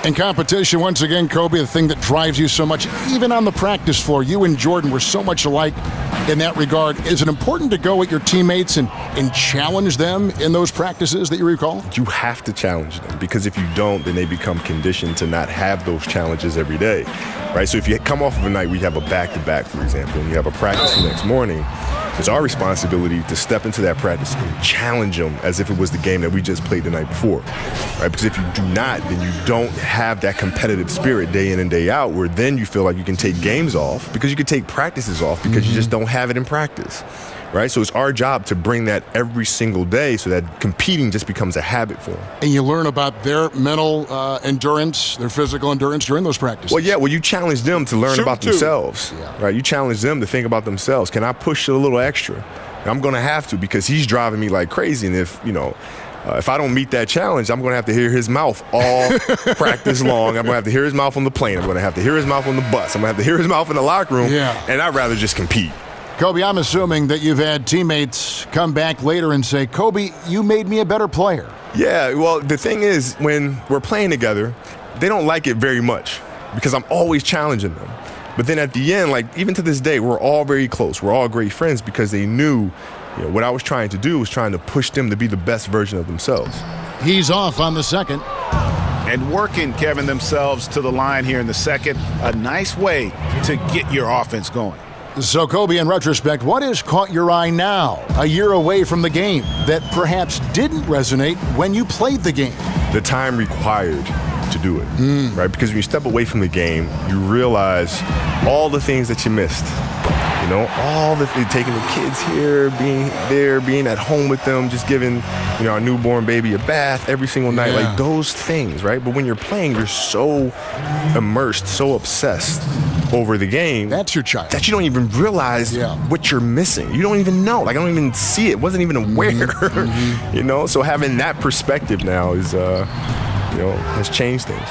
In competition, once again, Kobe, the thing that drives you so much, even on the practice floor, you and Jordan were so much alike in that regard. Is it important to go at your teammates and challenge them in those practices that you recall? You have to challenge them, because if you don't, then they become conditioned to not have those challenges every day, right? So if you come off of a night where you have a back-to-back, for example, and you have a practice the next morning, it's our responsibility to step into that practice and challenge them as if it was the game that we just played the night before, right? Because if you do not, then you don't have that competitive spirit day in and day out, where then you feel like you can take games off because you can take practices off because you just don't have it in practice, right? So it's our job to bring that every single day so that competing just becomes a habit for them. And you learn about their mental endurance, their physical endurance during those practices. Well, you challenge them to learn about themselves, right? You challenge them to think about themselves. Can I push a little extra? And I'm going to have to, because he's driving me like crazy. And if I don't meet that challenge, I'm going to have to hear his mouth all practice long. I'm going to have to hear his mouth on the plane. I'm going to have to hear his mouth on the bus. I'm going to have to hear his mouth in the locker room. Yeah. And I'd rather just compete. Kobe, I'm assuming that you've had teammates come back later and say, Kobe, you made me a better player. Yeah, well, the thing is, when we're playing together, they don't like it very much because I'm always challenging them. But then at the end, like even to this day, we're all very close. We're all great friends because they knew what I was trying to do was trying to push them to be the best version of themselves. He's off on the second. And working, Kevin, themselves to the line here in the second. A nice way to get your offense going. So, Kobe, in retrospect, what has caught your eye now, a year away from the game, that perhaps didn't resonate when you played the game? The time required to do it, right? Because when you step away from the game, you realize all the things that you missed. You know, all the taking the kids here, being there, being at home with them, just giving, you know, our newborn baby a bath every single night, like those things, right? But when you're playing, you're so immersed, so obsessed over the game. That's your child. That you don't even realize what you're missing. You don't even know. Like, I don't even see it. Wasn't even aware. You know, so having that perspective now is, you know, has changed things.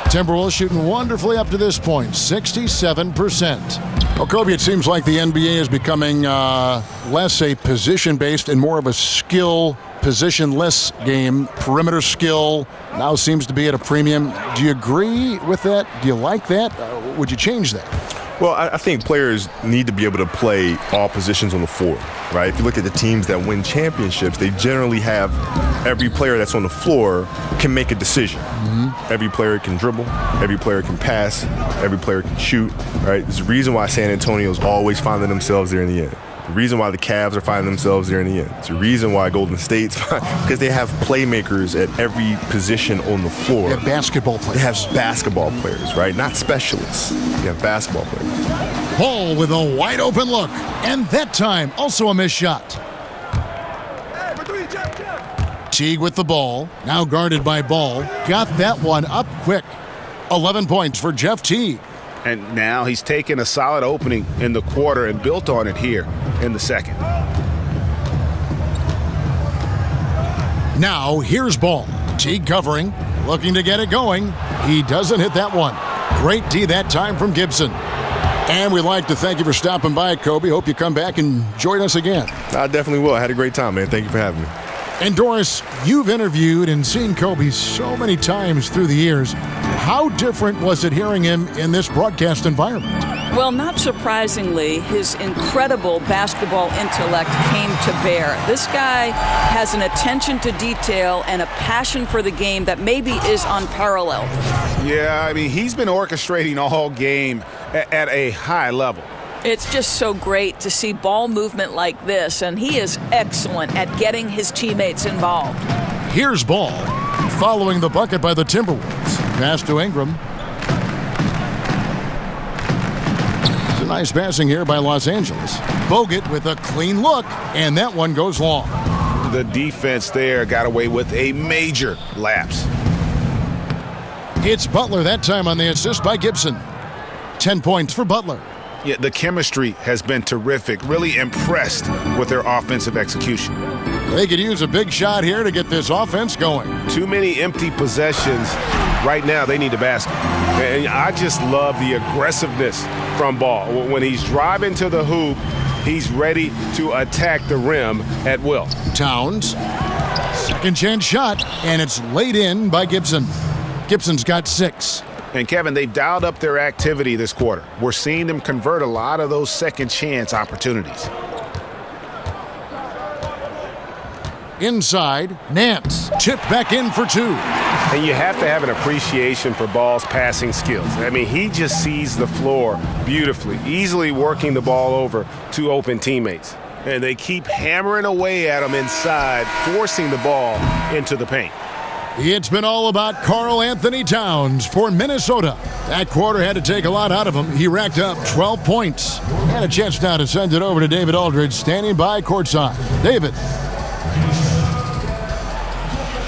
Timberwolves shooting wonderfully up to this point, 67%. Well, Kobe, it seems like the NBA is becoming less a position-based and more of a skill, positionless game. Perimeter skill now seems to be at a premium. Do you agree with that? Do you like that? Would you change that? Well, I think players need to be able to play all positions on the floor, right? If you look at the teams that win championships, they generally have every player that's on the floor can make a decision. Every player can dribble, every player can pass, every player can shoot, right? There's a reason why San Antonio's always finding themselves there in the end. The reason why the Cavs are finding themselves there in the end. It's the reason why Golden State's because they have playmakers at every position on the floor. They have basketball players. They have basketball players, right? Not specialists. They have basketball players. Ball with a wide open look. And that time, also a missed shot. Teague with the ball. Now guarded by Ball. Got that one up quick. 11 points for Jeff Teague. And now he's taken a solid opening in the quarter and built on it here in the second. Now here's Ball. Teague covering, looking to get it going. He doesn't hit that one. Great D that time from Gibson. And we'd like to thank you for stopping by, Kobe. Hope you come back and join us again. I definitely will. I had a great time, man. Thank you for having me. And Doris, you've interviewed and seen Kobe so many times through the years. How different was it hearing him in this broadcast environment? Well, not surprisingly, his incredible basketball intellect came to bear. This guy has an attention to detail and a passion for the game that maybe is unparalleled. Yeah, I mean, he's been orchestrating all game at a high level. It's just so great to see ball movement like this, and he is excellent at getting his teammates involved. Here's Ball, following the bucket by the Timberwolves. Pass to Ingram. It's a nice passing here by Los Angeles. Bogut with a clean look, and that one goes long. The defense there got away with a major lapse. It's Butler that time on the assist by Gibson. 10 points for Butler. Yeah, the chemistry has been terrific. Really impressed with their offensive execution. They could use a big shot here to get this offense going. Too many empty possessions. Right now, they need a basket. And I just love the aggressiveness from Ball. When he's driving to the hoop, he's ready to attack the rim at will. Towns, second chance shot, and it's laid in by Gibson. Gibson's got 6. And Kevin, they've dialed up their activity this quarter. We're seeing them convert a lot of those second chance opportunities. Inside, Nance tipped back in for 2. And you have to have an appreciation for Ball's passing skills. I mean, he just sees the floor beautifully, easily working the ball over to open teammates. And they keep hammering away at him inside, forcing the ball into the paint. It's been all about Kari-Anthony Towns for Minnesota. That quarter had to take a lot out of him. He racked up 12 points. And a chance now to send it over to David Aldridge, standing by courtside. David.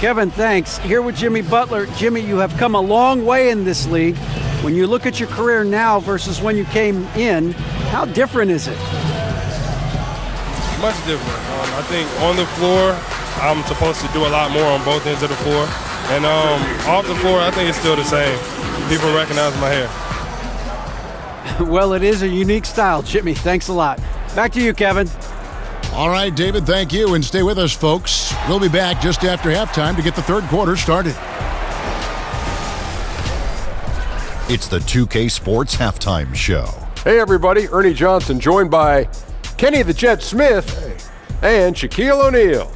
Kevin, thanks. Here with Jimmy Butler. Jimmy, you have come a long way in this league. When you look at your career now versus when you came in, how different is it? Much different. I think on the floor, I'm supposed to do a lot more on both ends of the floor. And off the floor, I think it's still the same. People recognize my hair. Well, it is a unique style, Jimmy. Thanks a lot. Back to you, Kevin. All right, David, thank you. And stay with us, folks. We'll be back just after halftime to get the third quarter started. It's the 2K Sports Halftime Show. Hey, everybody. Ernie Johnson joined by Kenny the Jet Smith and Shaquille O'Neal.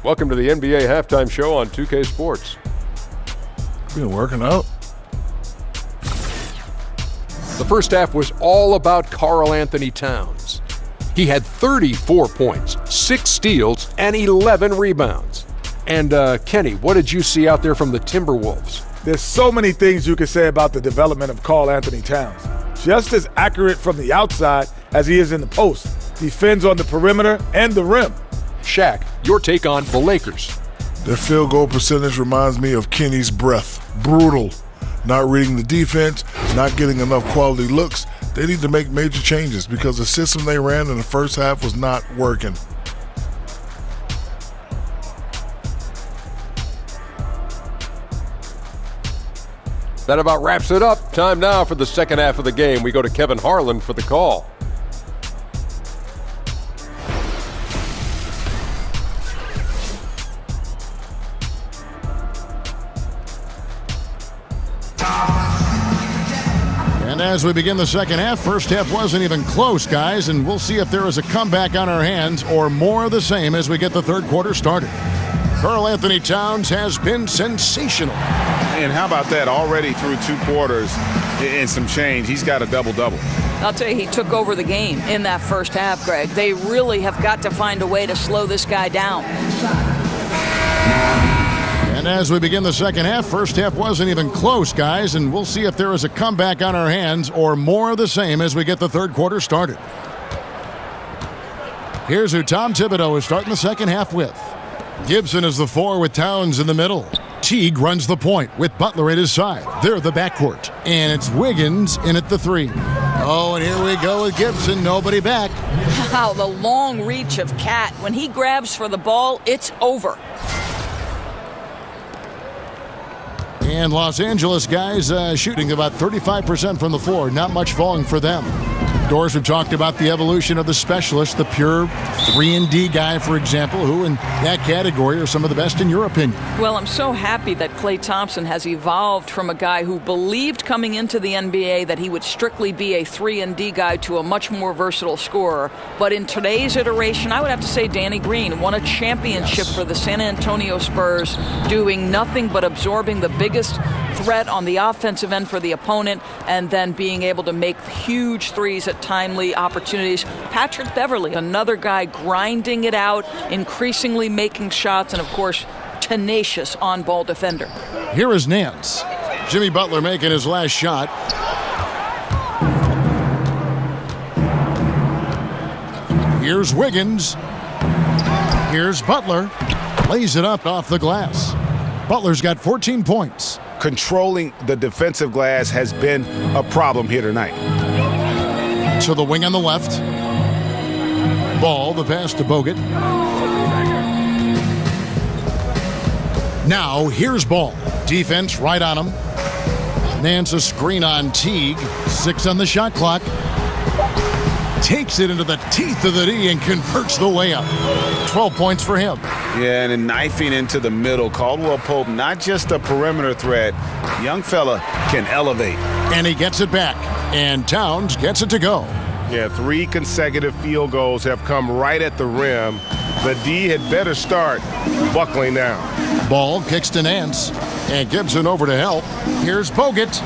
Welcome to the NBA Halftime Show on 2K Sports. Been working out. The first half was all about Kari-Anthony Towns. He had 34 points, 6 steals, and 11 rebounds. And Kenny, what did you see out there from the Timberwolves? There's so many things you could say about the development of Kari-Anthony Towns. Just as accurate from the outside as he is in the post. Defends on the perimeter and the rim. Shaq, your take on the Lakers. Their field goal percentage reminds me of Kenny's breath. Brutal. Not reading the defense, not getting enough quality looks. They need to make major changes because the system they ran in the first half was not working. That about wraps it up. Time now for the second half of the game. We go to Kevin Harlan for the call. And as we begin the second half, first half wasn't even close, guys, and we'll see if there is a comeback on our hands or more of the same as we get the third quarter started. Kari-Anthony Towns has been sensational. And how about that? Already through 2 quarters and some change, he's got a double-double. I'll tell you, he took over the game in that first half, Greg. They really have got to find a way to slow this guy down. And as we begin the second half, first half wasn't even close, guys, and we'll see if there is a comeback on our hands or more of the same as we get the third quarter started. Here's who Tom Thibodeau is starting the second half with. Gibson is the 4 with Towns in the middle. Teague runs the point with Butler at his side. They're the backcourt. And it's Wiggins in at the 3. Oh, and here we go with Gibson. Nobody back. Wow, the long reach of Cat. When he grabs for the ball, it's over. And Los Angeles guys shooting about 35% from the floor. Not much falling for them. Doors have talked about the evolution of the specialist, the pure 3-and-D guy, for example, who in that category are some of the best in your opinion. Well, I'm so happy that Klay Thompson has evolved from a guy who believed coming into the NBA that he would strictly be a 3-and-D guy to a much more versatile scorer. But in today's iteration, I would have to say Danny Green won a championship for the San Antonio Spurs, doing nothing but absorbing the biggest threat on the offensive end for the opponent and then being able to make huge threes at timely opportunities. Patrick Beverley, another guy grinding it out, increasingly making shots, and of course, tenacious on-ball defender. Here is Nance. Jimmy Butler making his last shot. Here's Wiggins. Here's Butler. Lays it up off the glass. Butler's got 14 points. Controlling the defensive glass has been a problem here tonight. To the wing on the left. Ball, the pass to Bogut. Now, here's Ball. Defense right on him. Nance a screen on Teague. 6 on the shot clock. Takes it into the teeth of the D and converts the layup. 12 points for him. Yeah, and then knifing into the middle. Caldwell Pope, not just a perimeter threat. Young fella can elevate. And he gets it back. And Towns gets it to go. Yeah, 3 consecutive field goals have come right at the rim. The D had better start buckling down. Ball kicks to Nance. And Gibson over to help. Here's Bogut.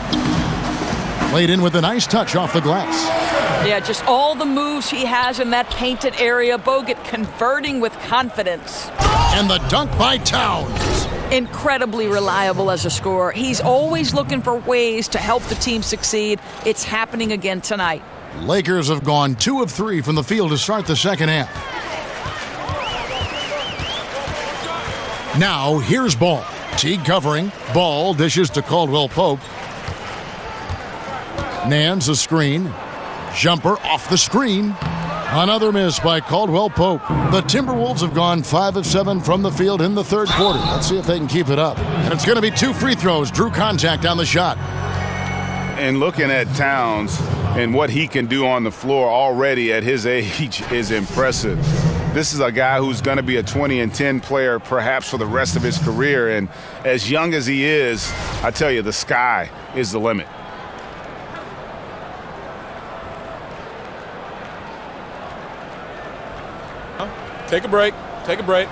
Laid in with a nice touch off the glass. Yeah, just all the moves he has in that painted area. Bogut converting with confidence. And the dunk by Towns. Incredibly reliable as a scorer. He's always looking for ways to help the team succeed. It's happening again tonight. Lakers have gone 2 of 3 from the field to start the second half. Now, here's Ball. Teague covering. Ball dishes to Caldwell Pope. Nance a screen. Jumper off the screen. Another miss by Caldwell Pope. The Timberwolves have gone 5 of 7 from the field in the third quarter. Let's see if they can keep it up. And it's going to be 2 free throws. Drew contact on the shot. And looking at Towns and what he can do on the floor already at his age is impressive. This is a guy who's going to be a 20-10 player perhaps for the rest of his career. And as young as he is, I tell you, the sky is the limit. Take a break. Take a break.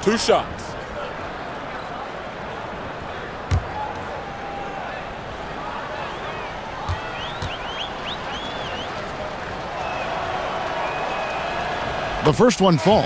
2 shots. The first one falls.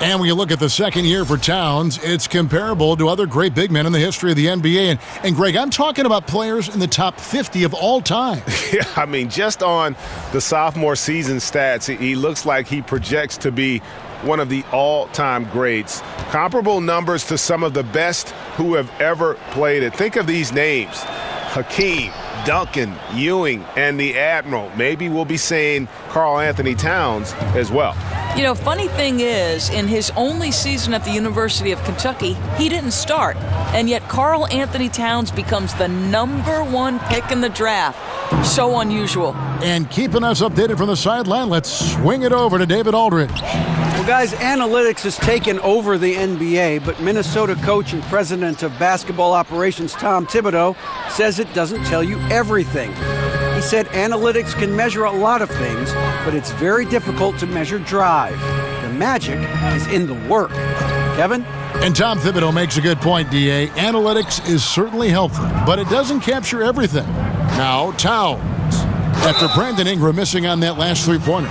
And when you look at the second year for Towns, it's comparable to other great big men in the history of the NBA. And Greg, I'm talking about players in the top 50 of all time. Yeah, I mean, just on the sophomore season stats, he looks like he projects to be one of the all-time greats. Comparable numbers to some of the best who have ever played it. Think of these names: Hakeem, Duncan, Ewing, and the Admiral. Maybe we'll be saying Kari-Anthony Towns as well. You know, funny thing is, in his only season at the University of Kentucky, he didn't start. And yet Kari-Anthony Towns becomes the #1 pick in the draft. So unusual. And keeping us updated from the sideline, let's swing it over to David Aldridge. Well, guys, analytics has taken over the NBA, but Minnesota coach and president of basketball operations Tom Thibodeau says it doesn't tell you everything. He said analytics can measure a lot of things, but it's very difficult to measure drive. The magic is in the work. Kevin? And Tom Thibodeau makes a good point, D.A. Analytics is certainly helpful, but it doesn't capture everything. Now, Towns, after Brandon Ingram missing on that last three-pointer.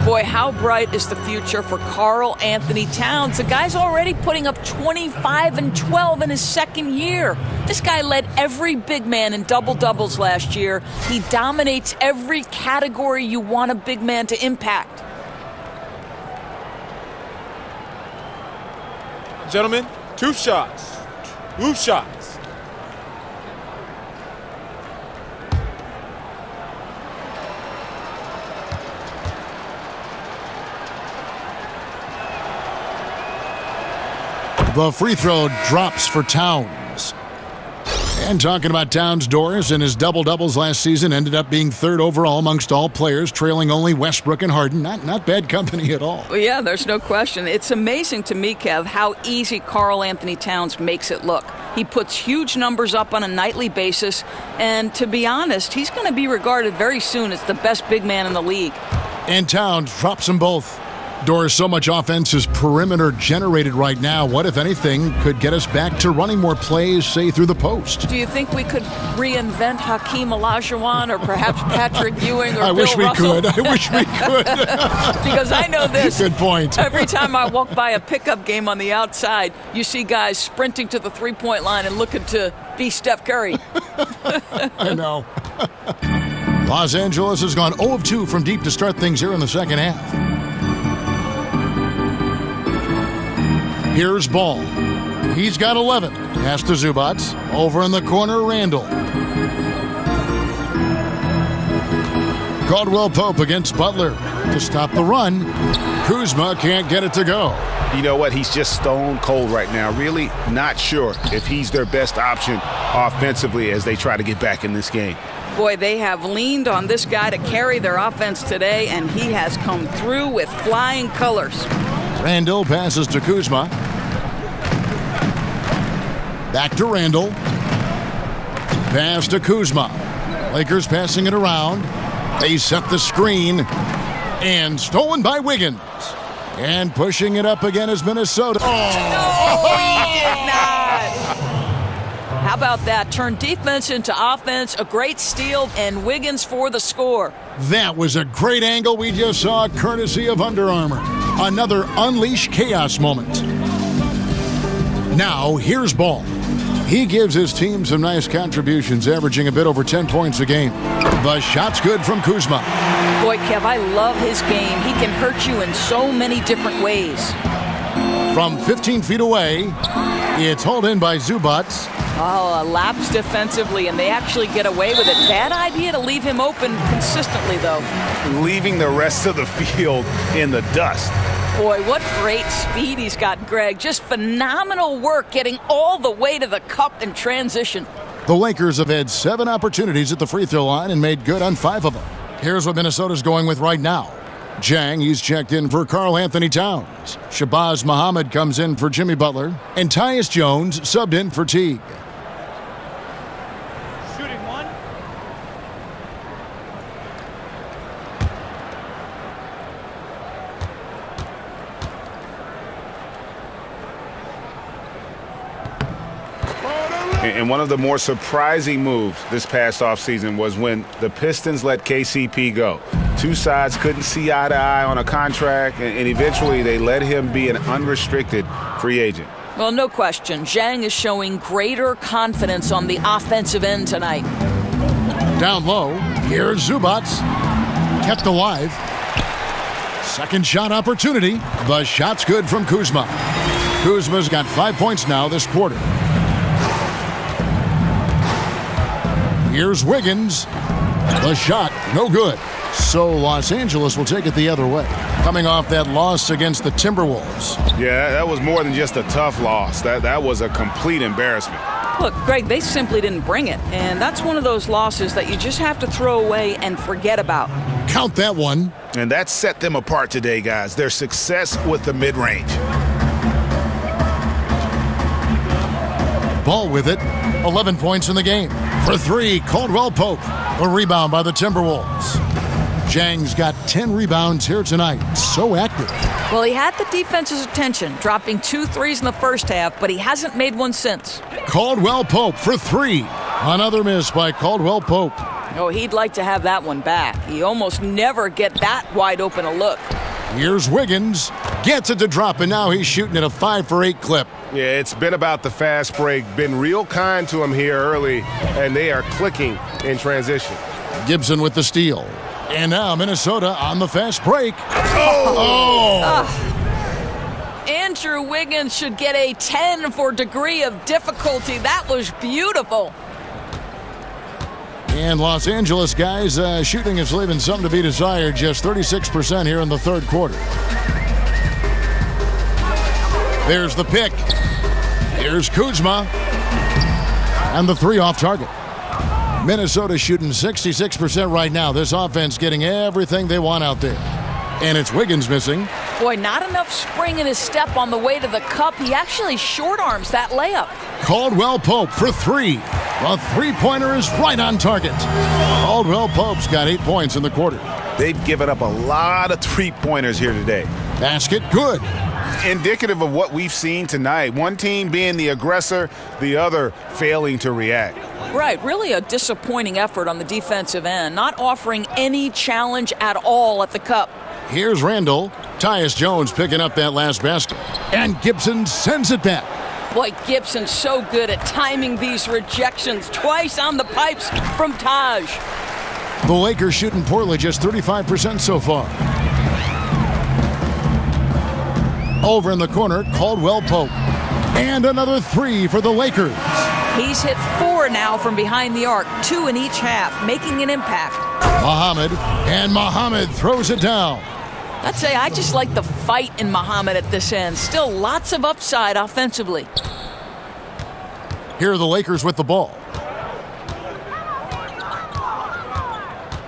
Boy, how bright is the future for Kari-Anthony Towns? The guy's already putting up 25 and 12 in his second year. This guy led every big man in double-doubles last year. He dominates every category you want a big man to impact. Gentlemen, two shots. Two shots. The free throw drops for Towns. And talking about Towns, Doris, in his double-doubles last season, ended up being third overall amongst all players, trailing only Westbrook and Harden. Not bad company at all. Well, yeah, there's no question. It's amazing to me, Kev, how easy Kari-Anthony Towns makes it look. He puts huge numbers up on a nightly basis, and to be honest, he's going to be regarded very soon as the best big man in the league. And Towns drops them both. Doris, so much offense is perimeter generated right now. What, if anything, could get us back to running more plays, say, through the post? Do you think we could reinvent Hakeem Olajuwon or perhaps Patrick Ewing or I Bill wish we Russell? could. I wish we could. Because I know this. Good point. Every time I walk by a pickup game on the outside, you see guys sprinting to the three-point line and looking to be Steph Curry. I know. Los Angeles has gone 0 of 2 from deep to start things here in the second half. Here's Ball. He's got 11. Pass to Zubac. Over in the corner, Randall. Caldwell Pope against Butler to stop the run. Kuzma can't get it to go. You know what? He's just stone cold right now. Really not sure if he's their best option offensively as they try to get back in this game. Boy, they have leaned on this guy to carry their offense today, and he has come through with flying colors. Randall passes to Kuzma. Back to Randall. Pass to Kuzma. Lakers passing it around. They set the screen. And stolen by Wiggins. And pushing it up again is Minnesota. No, he did not. How about that? Turn defense into offense, a great steal, and Wiggins for the score. That was a great angle we just saw, courtesy of Under Armour. Another Unleash Chaos moment. Now, here's Ball. He gives his team some nice contributions, averaging a bit over 10 points a game. The shot's good from Kuzma. Boy, Kev, I love his game. He can hurt you in so many different ways. From 15 feet away, it's hauled in by Zubac. Oh, a lapse defensively, and they actually get away with it. Bad idea to leave him open consistently, though. Leaving the rest of the field in the dust. Boy, what great speed he's got, Greg. Just phenomenal work getting all the way to the cup in transition. The Lakers have had 7 opportunities at the free throw line and made good on 5 of them. Here's what Minnesota's going with right now. Jang, he's checked in for Kari-Anthony Towns. Shabazz Muhammad comes in for Jimmy Butler. And Tyus Jones subbed in for Teague. Shooting one. And one of the more surprising moves this past offseason was when the Pistons let KCP go. Two sides couldn't see eye to eye on a contract, and eventually they let him be an unrestricted free agent. Well, no question. Zhang is showing greater confidence on the offensive end tonight. Down low, here's Zubac. Kept alive. Second shot opportunity. The shot's good from Kuzma. Kuzma's got 5 points now this quarter. Here's Wiggins. The shot, no good. So Los Angeles will take it the other way, coming off that loss against the Timberwolves. Yeah, that was more than just a tough loss. That was a complete embarrassment. Look, Greg, they simply didn't bring it. And that's one of those losses that you just have to throw away and forget about. Count that one. And that set them apart today, guys. Their success with the mid-range. Ball with it. 11 points in the game. For three, Caldwell Pope. A rebound by the Timberwolves. Zhang's got 10 rebounds here tonight. So active. Well, he had the defense's attention, dropping 2 threes in the first half, but he hasn't made one since. Caldwell Pope for three. Another miss by Caldwell Pope. Oh, he'd like to have that one back. He almost never get that wide open a look. Here's Wiggins. Gets it to drop, and now he's shooting at a 5 for 8 clip. Yeah, it's been about the fast break. Been real kind to him here early, and they are clicking in transition. Gibson with the steal. And now Minnesota on the fast break. Andrew Wiggins should get a 10 for degree of difficulty. That was beautiful. And Los Angeles guys, shooting is leaving something to be desired. Just 36% here in the third quarter. There's the pick. Here's Kuzma. And the three off target. Minnesota shooting 66% right now. This offense getting everything they want out there. And it's Wiggins missing. Boy, not enough spring in his step on the way to the cup. He actually short arms that layup. Caldwell Pope for three. The three-pointer is right on target. Caldwell Pope's got 8 points in the quarter. They've given up a lot of three-pointers here today. Basket good. Indicative of what we've seen tonight. One team being the aggressor, the other failing to react. Right, really a disappointing effort on the defensive end, not offering any challenge at all at the cup. Here's Randall. Tyus Jones picking up that last basket. And Gibson sends it back. Boy, Gibson's so good at timing these rejections. Twice on the pipes from Taj. The Lakers shooting poorly, just 35% so far. Over in the corner, Caldwell Pope. And another three for the Lakers. He's hit 4 now from behind the arc, 2 in each half, making an impact. Muhammad throws it down. I'd say I just like the fight in Muhammad at this end. Still lots of upside offensively. Here are the Lakers with the ball.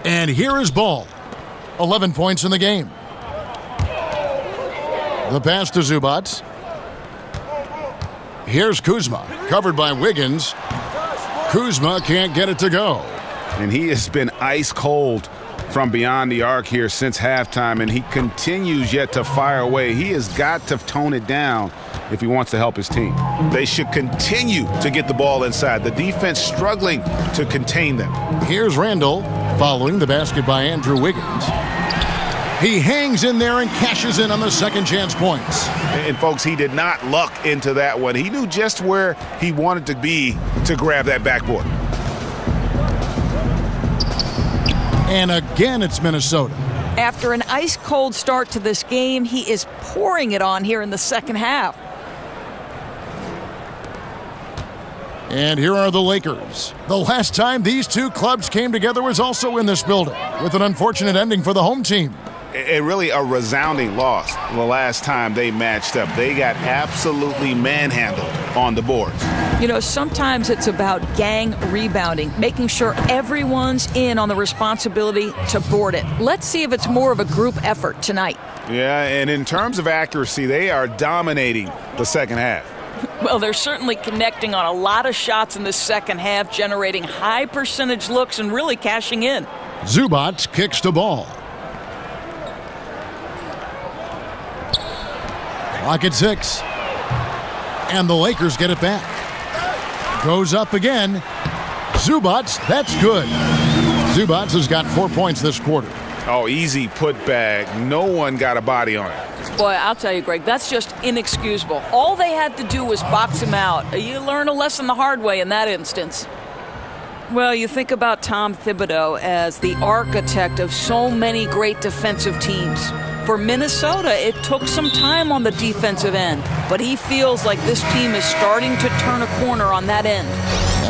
And here is Ball. 11 points in the game. The pass to Zubac. Here's Kuzma, covered by Wiggins. Kuzma can't get it to go. And he has been ice cold from beyond the arc here since halftime, and he continues yet to fire away. He has got to tone it down if he wants to help his team. They should continue to get the ball inside. The defense struggling to contain them. Here's Randall, following the basket by Andrew Wiggins. He hangs in there and cashes in on the second chance points. And folks, he did not luck into that one. He knew just where he wanted to be to grab that backboard. And again, it's Minnesota. After an ice-cold start to this game, he is pouring it on here in the second half. And here are the Lakers. The last time these two clubs came together was also in this building, with an unfortunate ending for the home team. It really a resounding loss the last time they matched up. They got absolutely manhandled on the boards. You know, sometimes it's about gang rebounding, making sure everyone's in on the responsibility to board it. Let's see if it's more of a group effort tonight. Yeah, and in terms of accuracy, they are dominating the second half. Well, they're certainly connecting on a lot of shots in the second half, generating high percentage looks and really cashing in. Zubac kicks the ball. Clock at 6. And the Lakers get it back. Goes up again. Zubac, that's good. Zubac has got 4 points this quarter. Oh, easy putback. No one got a body on it. Boy, I'll tell you, Greg, that's just inexcusable. All they had to do was box him out. You learn a lesson the hard way in that instance. Well, you think about Tom Thibodeau as the architect of so many great defensive teams. For Minnesota, it took some time on the defensive end, but he feels like this team is starting to turn a corner on that end.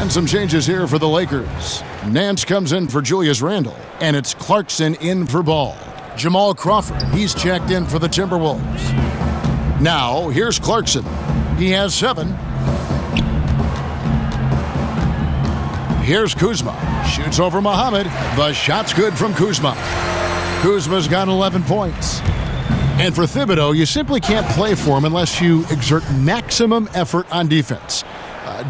And some changes here for the Lakers. Nance comes in for Julius Randle, and it's Clarkson in for Ball. Jamal Crawford, he's checked in for the Timberwolves. Now, here's Clarkson. He has 7. Here's Kuzma. Shoots over Muhammad. The shot's good from Kuzma. Kuzma's got 11 points. And for Thibodeau, you simply can't play for him unless you exert maximum effort on defense.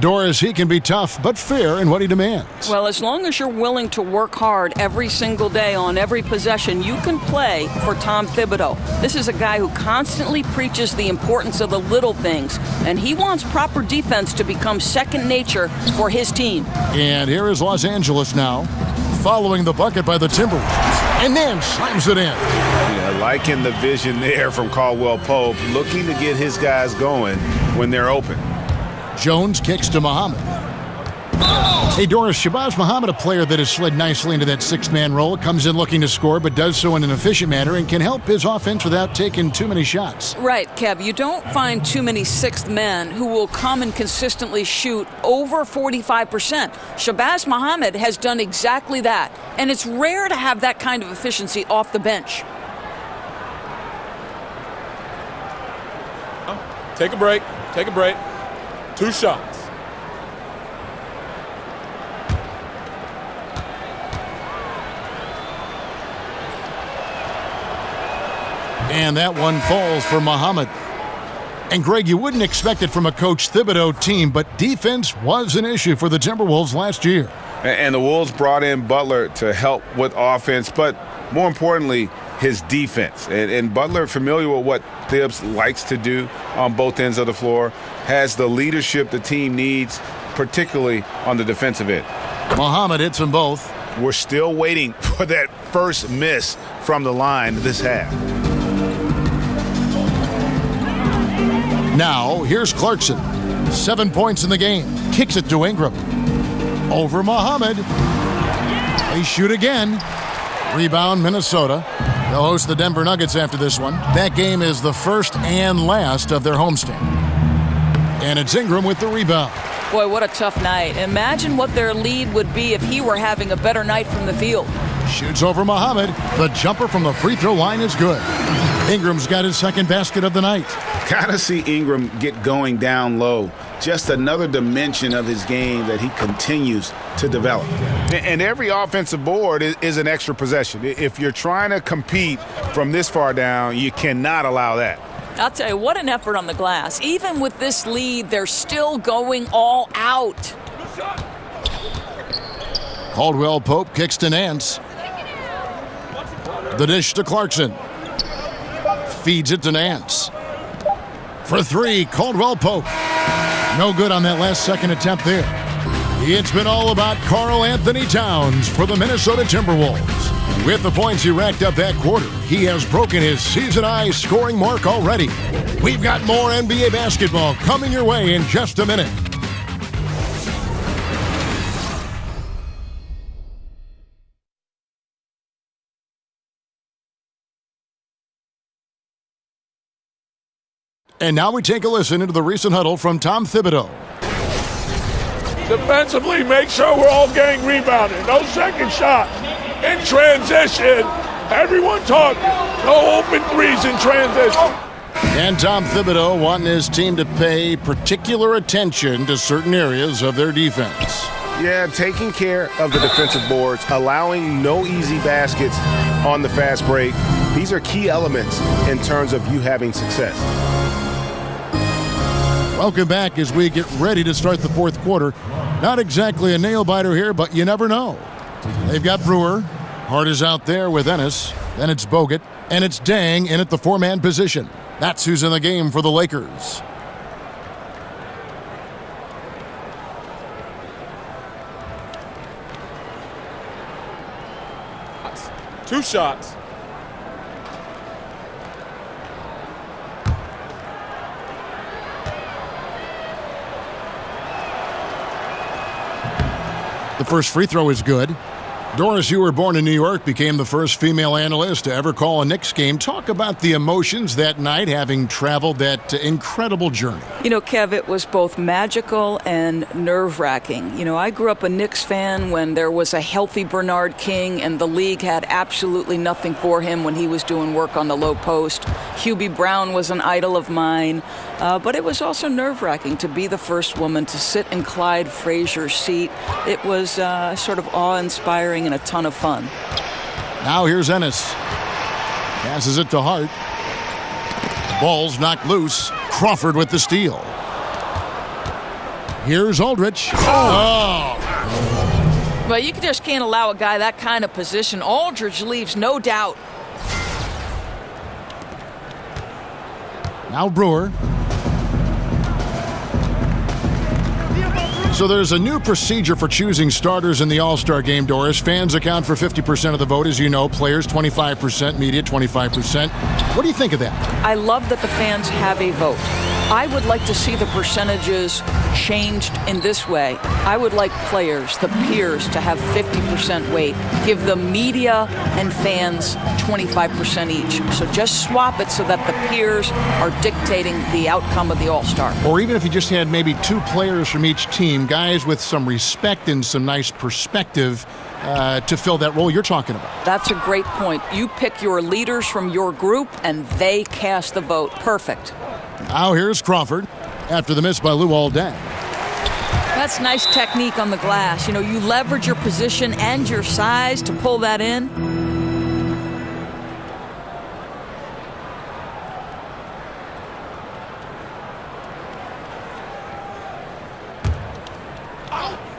Doris, he can be tough, but fair in what he demands. Well, as long as you're willing to work hard every single day on every possession, you can play for Tom Thibodeau. This is a guy who constantly preaches the importance of the little things, and he wants proper defense to become second nature for his team. And here is Los Angeles now, following the bucket by the Timberwolves, and then slams it in. Yeah, liking the vision there from Caldwell Pope, looking to get his guys going when they're open. Jones kicks to Muhammad. Hey, Doris, Shabazz Muhammad, a player that has slid nicely into that 6-man role, comes in looking to score, but does so in an efficient manner and can help his offense without taking too many shots. Right, Kev. You don't find too many sixth men who will come and consistently shoot over 45%. Shabazz Muhammad has done exactly that, and it's rare to have that kind of efficiency off the bench. Take a break. Take a break. 2 shots. And that one falls for Muhammad. And Greg, you wouldn't expect it from a Coach Thibodeau team, but defense was an issue for the Timberwolves last year. And the Wolves brought in Butler to help with offense, but more importantly, his defense. And Butler, familiar with what Thibs likes to do on both ends of the floor, has the leadership the team needs, particularly on the defensive end. Muhammad hits them both. We're still waiting for that first miss from the line this half. Now, here's Clarkson. 7 points in the game. Kicks it to Ingram. Over Muhammad. They shoot again. Rebound, Minnesota. They'll host the Denver Nuggets after this one. That game is the first and last of their homestand. And it's Ingram with the rebound. Boy, what a tough night. Imagine what their lead would be if he were having a better night from the field. Shoots over Muhammad. The jumper from the free throw line is good. Ingram's got his second basket of the night. Gotta see Ingram get going down low. Just another dimension of his game that he continues to develop. And every offensive board is an extra possession. If you're trying to compete from this far down, you cannot allow that. I'll tell you, what an effort on the glass. Even with this lead, they're still going all out. Caldwell Pope kicks to Nance. The dish to Clarkson. Feeds it to Nance. For 3, Caldwell Pope. No good on that last second attempt there. It's been all about Kari-Anthony Towns for the Minnesota Timberwolves. With the points he racked up that quarter, he has broken his season-high scoring mark already. We've got more NBA basketball coming your way in just a minute. And now we take a listen into the recent huddle from Tom Thibodeau. Defensively, make sure we're all getting rebounded. No second shots. In transition, everyone talking. No open threes in transition. And Tom Thibodeau wanting his team to pay particular attention to certain areas of their defense. Yeah, taking care of the defensive boards, allowing no easy baskets on the fast break. These are key elements in terms of you having success. Welcome back as we get ready to start the fourth quarter. Not exactly a nail-biter here, but you never know. They've got Brewer. Hart is out there with Ennis. Then it's Bogut. And it's Dang in at the 4-man position. That's who's in the game for the Lakers. Two shots. The first free throw is good. Doris, you were born in New York, became the first female analyst to ever call a Knicks game. Talk about the emotions that night, having traveled that incredible journey. You know, Kev, it was both magical and nerve-wracking. You know, I grew up a Knicks fan when there was a healthy Bernard King, and the league had absolutely nothing for him when he was doing work on the low post. Hubie Brown was an idol of mine, but it was also nerve-wracking to be the first woman to sit in Clyde Frazier's seat. It was sort of awe-inspiring and a ton of fun. Now here's Ennis. Passes it to Hart. Ball's knocked loose. Crawford with the steal. Here's Aldridge. Oh! But you just can't allow a guy that kind of position. Aldridge leaves no doubt. Now Brewer. So there's a new procedure for choosing starters in the All-Star game, Doris. Fans account for 50% of the vote, as you know. Players, 25%. Media, 25%. What do you think of that? I love that the fans have a vote. I would like to see the percentages changed in this way. I would like players, the peers, to have 50% weight. Give the media and fans 25% each. So just swap it so that the peers are dictating the outcome of the All-Star. Or even if you just had maybe 2 players from each team, guys with some respect and some nice perspective to fill that role you're talking about. That's a great point. You pick your leaders from your group, and they cast the vote. Perfect. Now here's Crawford after the miss by Luol Deng. That's nice technique on the glass. You know, you leverage your position and your size to pull that in.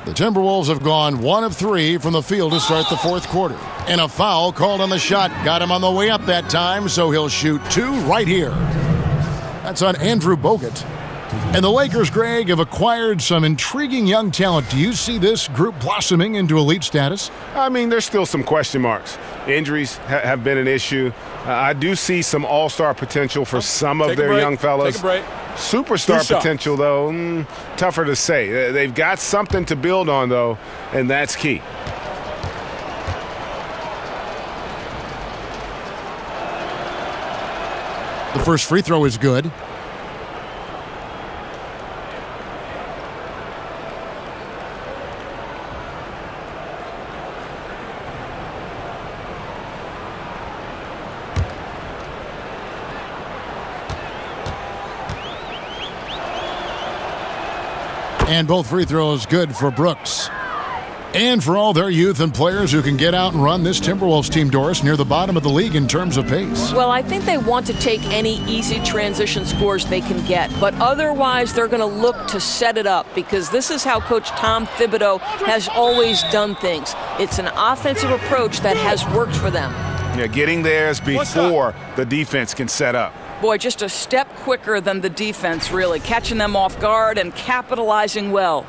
The Timberwolves have gone 1 of 3 from the field to start the fourth quarter. And a foul called on the shot. Got him on the way up that time, so he'll shoot 2 right here. That's on Andrew Bogut. And the Lakers, Greg, have acquired some intriguing young talent. Do you see this group blossoming into elite status? I mean, there's still some question marks. Injuries have been an issue. I do see some all-star potential for some of their young fellas. Take a break. Superstar potential, though, tougher to say. They've got something to build on, though, and that's key. The first free throw is good. And both free throws good for Brooks. And for all their youth and players who can get out and run, this Timberwolves team, Doris, near the bottom of the league in terms of pace. Well, I think they want to take any easy transition scores they can get, but otherwise they're going to look to set it up because this is how Coach Tom Thibodeau has always done things. It's an offensive approach that has worked for them. Yeah, getting theirs before the defense can set up. Boy, just a step quicker than the defense, really, catching them off guard and capitalizing well.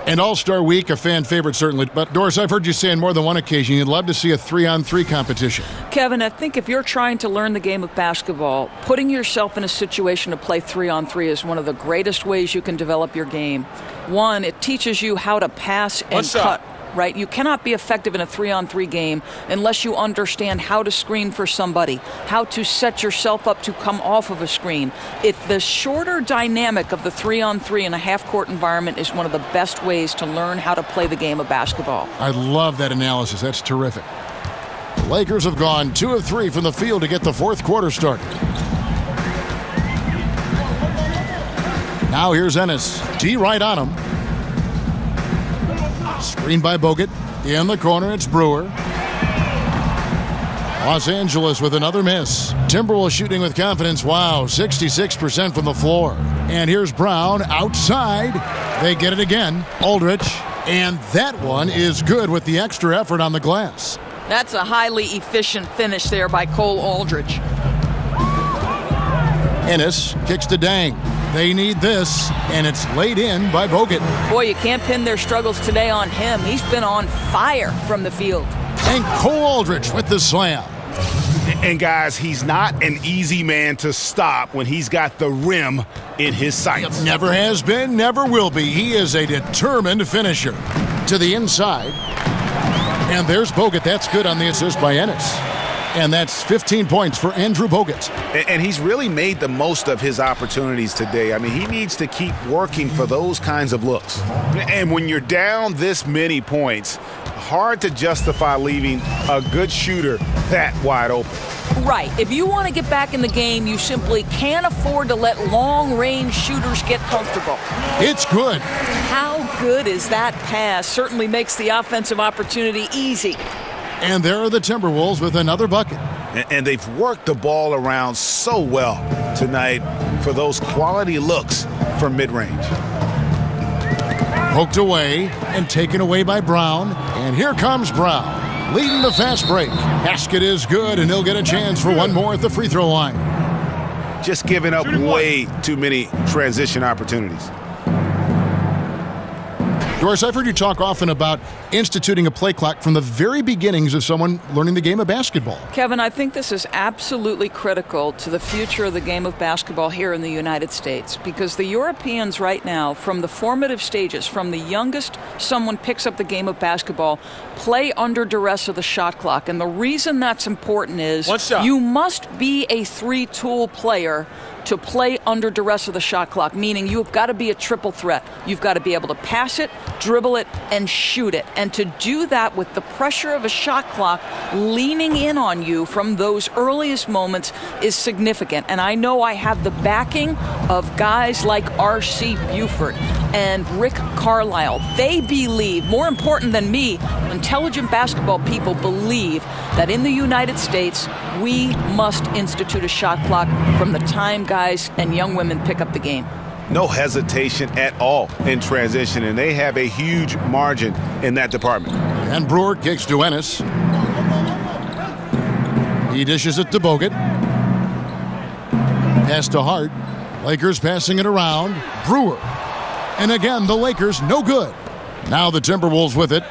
And All-Star Week, a fan favorite, certainly. But, Doris, I've heard you say on more than one occasion you'd love to see a 3-on-3 competition. Kevin, I think if you're trying to learn the game of basketball, putting yourself in a situation to play 3-on-3 is one of the greatest ways you can develop your game. One, it teaches you how to pass and cut. Right? You cannot be effective in a 3-on-3 game unless you understand how to screen for somebody, how to set yourself up to come off of a screen. The shorter dynamic of the 3-on-3 in a half-court environment is one of the best ways to learn how to play the game of basketball. I love that analysis. That's terrific. The Lakers have gone 2 of 3 from the field to get the fourth quarter started. Now here's Ennis. T right on him. Screened by Bogut. In the corner, it's Brewer. Los Angeles with another miss. Timberwolves shooting with confidence. Wow, 66% from the floor. And here's Brown outside. They get it again. Aldridge. And that one is good with the extra effort on the glass. That's a highly efficient finish there by Cole Aldridge. Ennis kicks to Deng. They need this, and it's laid in by Bogut. Boy, you can't pin their struggles today on him. He's been on fire from the field. And Cole Aldridge with the slam. And guys, he's not an easy man to stop when he's got the rim in his sights. Never has been, never will be. He is a determined finisher. to the inside. And there's Bogut. That's good on the assist by Ennis. And that's 15 points for Andrew Bogut. And he's really made the most of his opportunities today. I mean, he needs to keep working for those kinds of looks. And when you're down this many points, hard to justify leaving a good shooter that wide open. Right. If you want to get back in the game, you simply can't afford to let long-range shooters get comfortable. It's good. How good is that pass? Certainly makes the offensive opportunity easy. And there are the Timberwolves with another bucket. And they've worked the ball around so well tonight for those quality looks from mid-range. Poked away and taken away by Brown. And here comes Brown, leading the fast break. Basket is good, and he'll get a chance for one more at the free throw line. Just giving up way too many transition opportunities. Doris, I've heard you talk often about instituting a play clock from the very beginnings of someone learning the game of basketball. Kevin, I think this is absolutely critical to the future of the game of basketball here in the United States, because the Europeans right now, from the formative stages, from the youngest someone picks up the game of basketball, play under duress of the shot clock. And the reason that's important is you must be a three-tool player to play under duress of the shot clock, meaning you've got to be a triple threat. You've got to be able to pass it, dribble it, and shoot it. And to do that with the pressure of a shot clock leaning in on you from those earliest moments is significant. And I know I have the backing of guys like R.C. Buford and Rick Carlisle. They believe, more important than me, intelligent basketball people believe that in the United States, we must institute a shot clock from the time guys and young women pick up the game. No hesitation at all in transition, and they have a huge margin in that department. And Brewer kicks to Ennis. He dishes it to Bogut. Pass to Hart. Lakers passing it around. Brewer. And again, the Lakers no good. Now the Timberwolves with it.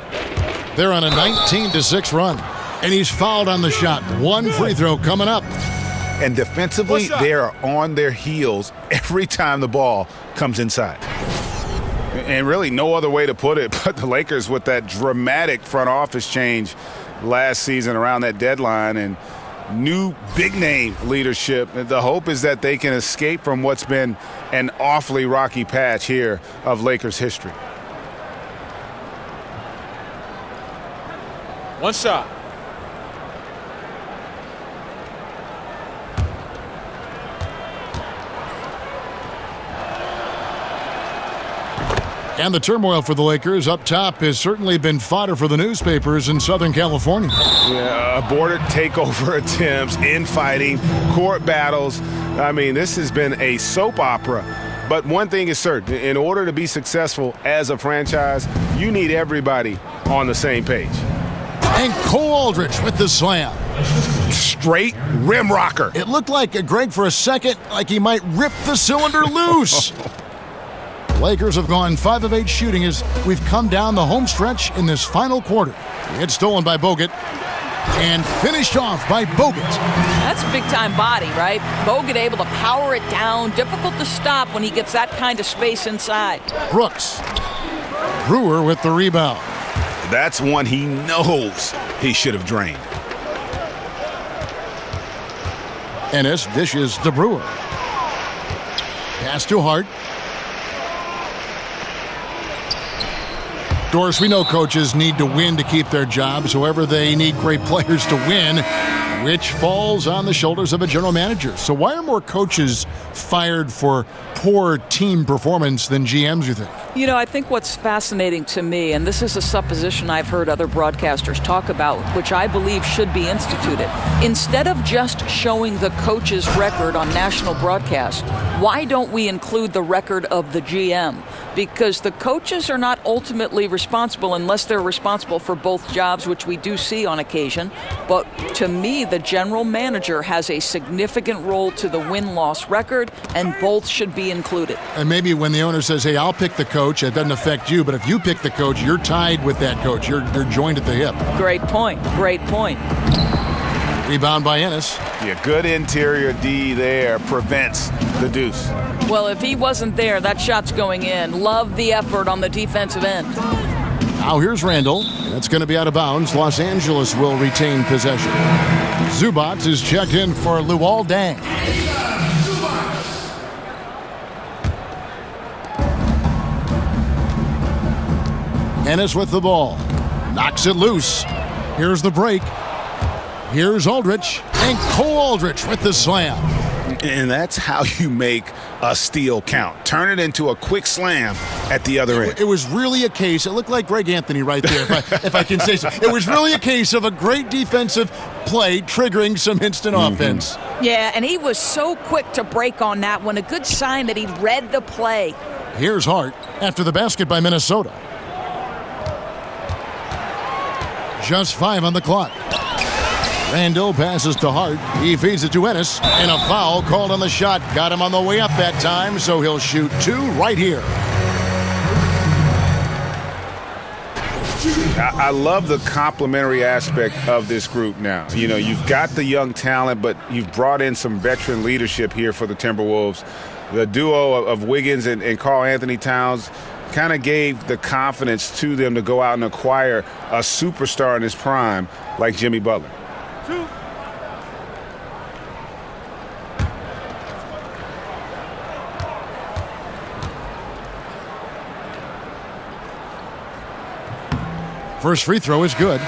They're on a 19-6 run. And he's fouled on the shot. One free throw coming up. And defensively, they are on their heels every time the ball comes inside. And really no other way to put it, but the Lakers with that dramatic front office change last season around that deadline and new big-name leadership. The hope is that they can escape from what's been an awfully rocky patch here of Lakers history. One shot. And the turmoil for the Lakers up top has certainly been fodder for the newspapers in Southern California. Yeah, border takeover attempts, infighting, court battles. I mean, this has been a soap opera. But one thing is certain, in order to be successful as a franchise, you need everybody on the same page. And Cole Aldrich with the slam. Straight rim rocker. It looked like Greg for a second, like he might rip the cylinder loose. Lakers have gone 5 of 8 shooting as we've come down the home stretch in this final quarter. It's stolen by Bogut and finished off by Bogut. That's a big-time body, right? Bogut able to power it down. Difficult to stop when he gets that kind of space inside. Brooks. Brewer with the rebound. That's one he knows he should have drained. Ennis dishes to Brewer. Pass to Hart. Doris, we know coaches need to win to keep their jobs. However, they need great players to win, which falls on the shoulders of a general manager. So why are more coaches fired for poor team performance than GMs, you think? You know, I think what's fascinating to me, and this is a supposition I've heard other broadcasters talk about, which I believe should be instituted. Instead of just showing the coach's record on national broadcast, why don't we include the record of the GM? Because the coaches are not ultimately responsible unless they're responsible for both jobs, which we do see on occasion. But to me, the general manager has a significant role to the win-loss record, and both should be included. And maybe when the owner says, hey, I'll pick the coach, it doesn't affect you. But if you pick the coach, you're tied with that coach. You're joined at the hip. Great point. Great point. Rebound by Ennis. Yeah, good interior D there prevents the deuce. Well, if he wasn't there, that shot's going in. Love the effort on the defensive end. Now here's Randall. That's going to be out of bounds. Los Angeles will retain possession. Zubac is checked in for Luol Deng. Ennis with the ball. Knocks it loose. Here's the break. Here's Aldridge. And Cole Aldridge with the slam. And that's how you make a steal count. Turn it into a quick slam at the other end. It was really a case, it looked like Kari-Anthony right there, if I can say so. It was really a case of a great defensive play triggering some instant offense. Yeah, and he was so quick to break on that one. A good sign that he read the play. Here's Hart after the basket by Minnesota. Just 5 on the clock. Randall passes to Hart. He feeds it to Ennis. And a foul called on the shot. Got him on the way up that time, so he'll shoot 2 right here. I love the complementary aspect of this group now. You know, you've got the young talent, but you've brought in some veteran leadership here for the Timberwolves. The duo of Wiggins and Kari-Anthony Towns kind of gave the confidence to them to go out and acquire a superstar in his prime like Jimmy Butler. First free throw is good.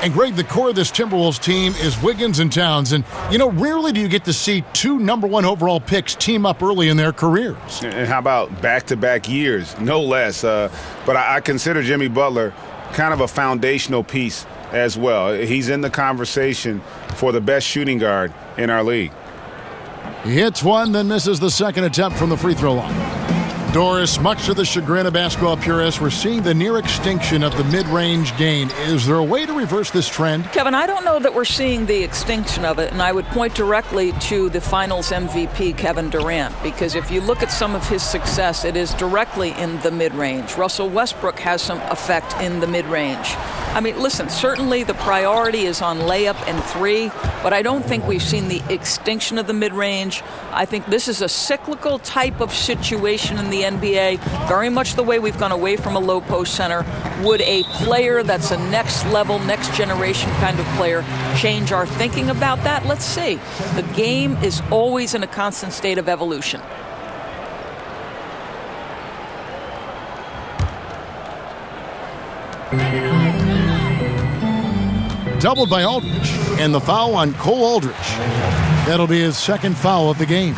And Greg, the core of this Timberwolves team is Wiggins and Towns. And, you know, rarely do you get to see 2 number-1 overall picks team up early in their careers. And how about back-to-back years, no less. But I consider Jimmy Butler kind of a foundational piece as well. He's in the conversation for the best shooting guard in our league. He hits one, then misses the second attempt from the free throw line. Doris, much to the chagrin of basketball purists, we're seeing the near extinction of the mid-range game. Is there a way to reverse this trend? Kevin, I don't know that we're seeing the extinction of it, and I would point directly to the Finals MVP, Kevin Durant, because if you look at some of his success, it is directly in the mid-range. Russell Westbrook has some effect in the mid-range. I mean, listen, certainly the priority is on layup and 3, but I don't think we've seen the extinction of the mid-range. I think this is a cyclical type of situation in the NBA, very much the way we've gone away from a low post center. Would a player that's a next level, next generation kind of player change our thinking about that? Let's see. The game is always in a constant state of evolution. Doubled by Aldridge, and the foul on Cole Aldridge. That'll be his second foul of the game.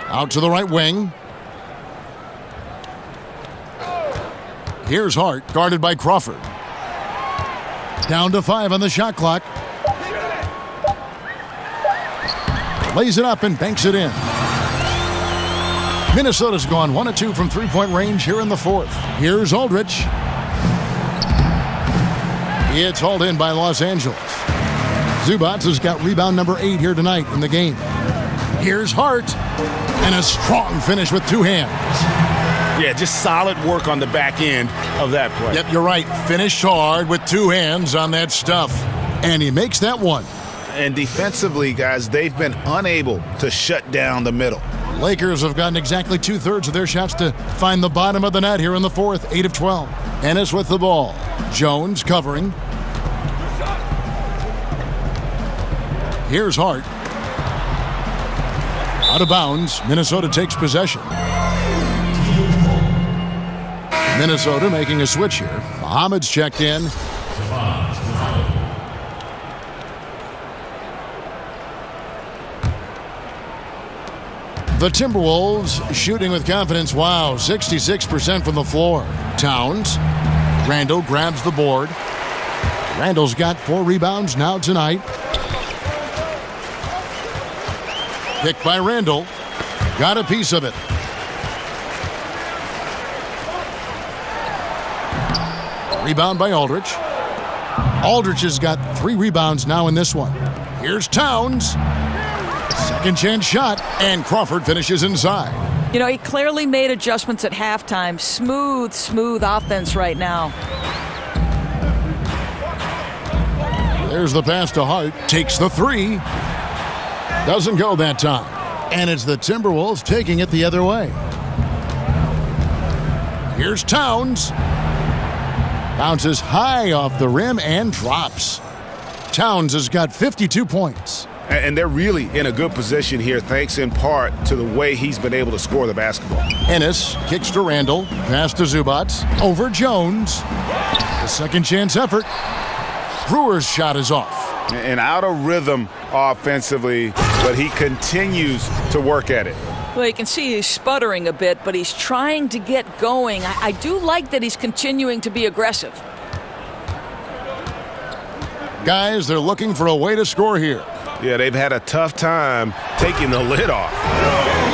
Out to the right wing. Here's Hart, guarded by Crawford. Down to 5 on the shot clock. Lays it up and banks it in. Minnesota's gone 1 of 2 from three-point range here in the fourth. Here's Aldridge. It's hauled in by Los Angeles. Zubac has got rebound number 8 here tonight in the game. Here's Hart. And a strong finish with 2 hands. Yeah, just solid work on the back end of that play. Yep, you're right. Finished hard with 2 hands on that stuff. And he makes that one. And defensively, guys, they've been unable to shut down the middle. Lakers have gotten exactly 2/3 of their shots to find the bottom of the net here in the fourth, 8 of 12. Ennis with the ball. Jones covering. Here's Hart. Out of bounds. Minnesota takes possession. Minnesota making a switch here. Muhammad's checked in. The Timberwolves shooting with confidence. Wow, 66% from the floor. Towns. Randall grabs the board. Randall's got 4 rebounds now tonight. Picked by Randall. Got a piece of it. Rebound by Aldridge. Aldridge has got 3 rebounds now in this one. Here's Towns. Second chance shot, and Crawford finishes inside. You know, he clearly made adjustments at halftime. Smooth offense right now. There's the pass to Hart. Takes the 3. Doesn't go that time. And it's the Timberwolves taking it the other way. Here's Towns. Bounces high off the rim and drops. Towns has got 52 points. And they're really in a good position here, thanks in part to the way he's been able to score the basketball. Ennis kicks to Randall, pass to Zubac, over Jones. The second chance effort. Brewer's shot is off. And out of rhythm offensively, but he continues to work at it. Well, you can see he's sputtering a bit, but he's trying to get going. I do like that he's continuing to be aggressive. Guys, they're looking for a way to score here. Yeah, they've had a tough time taking the lid off.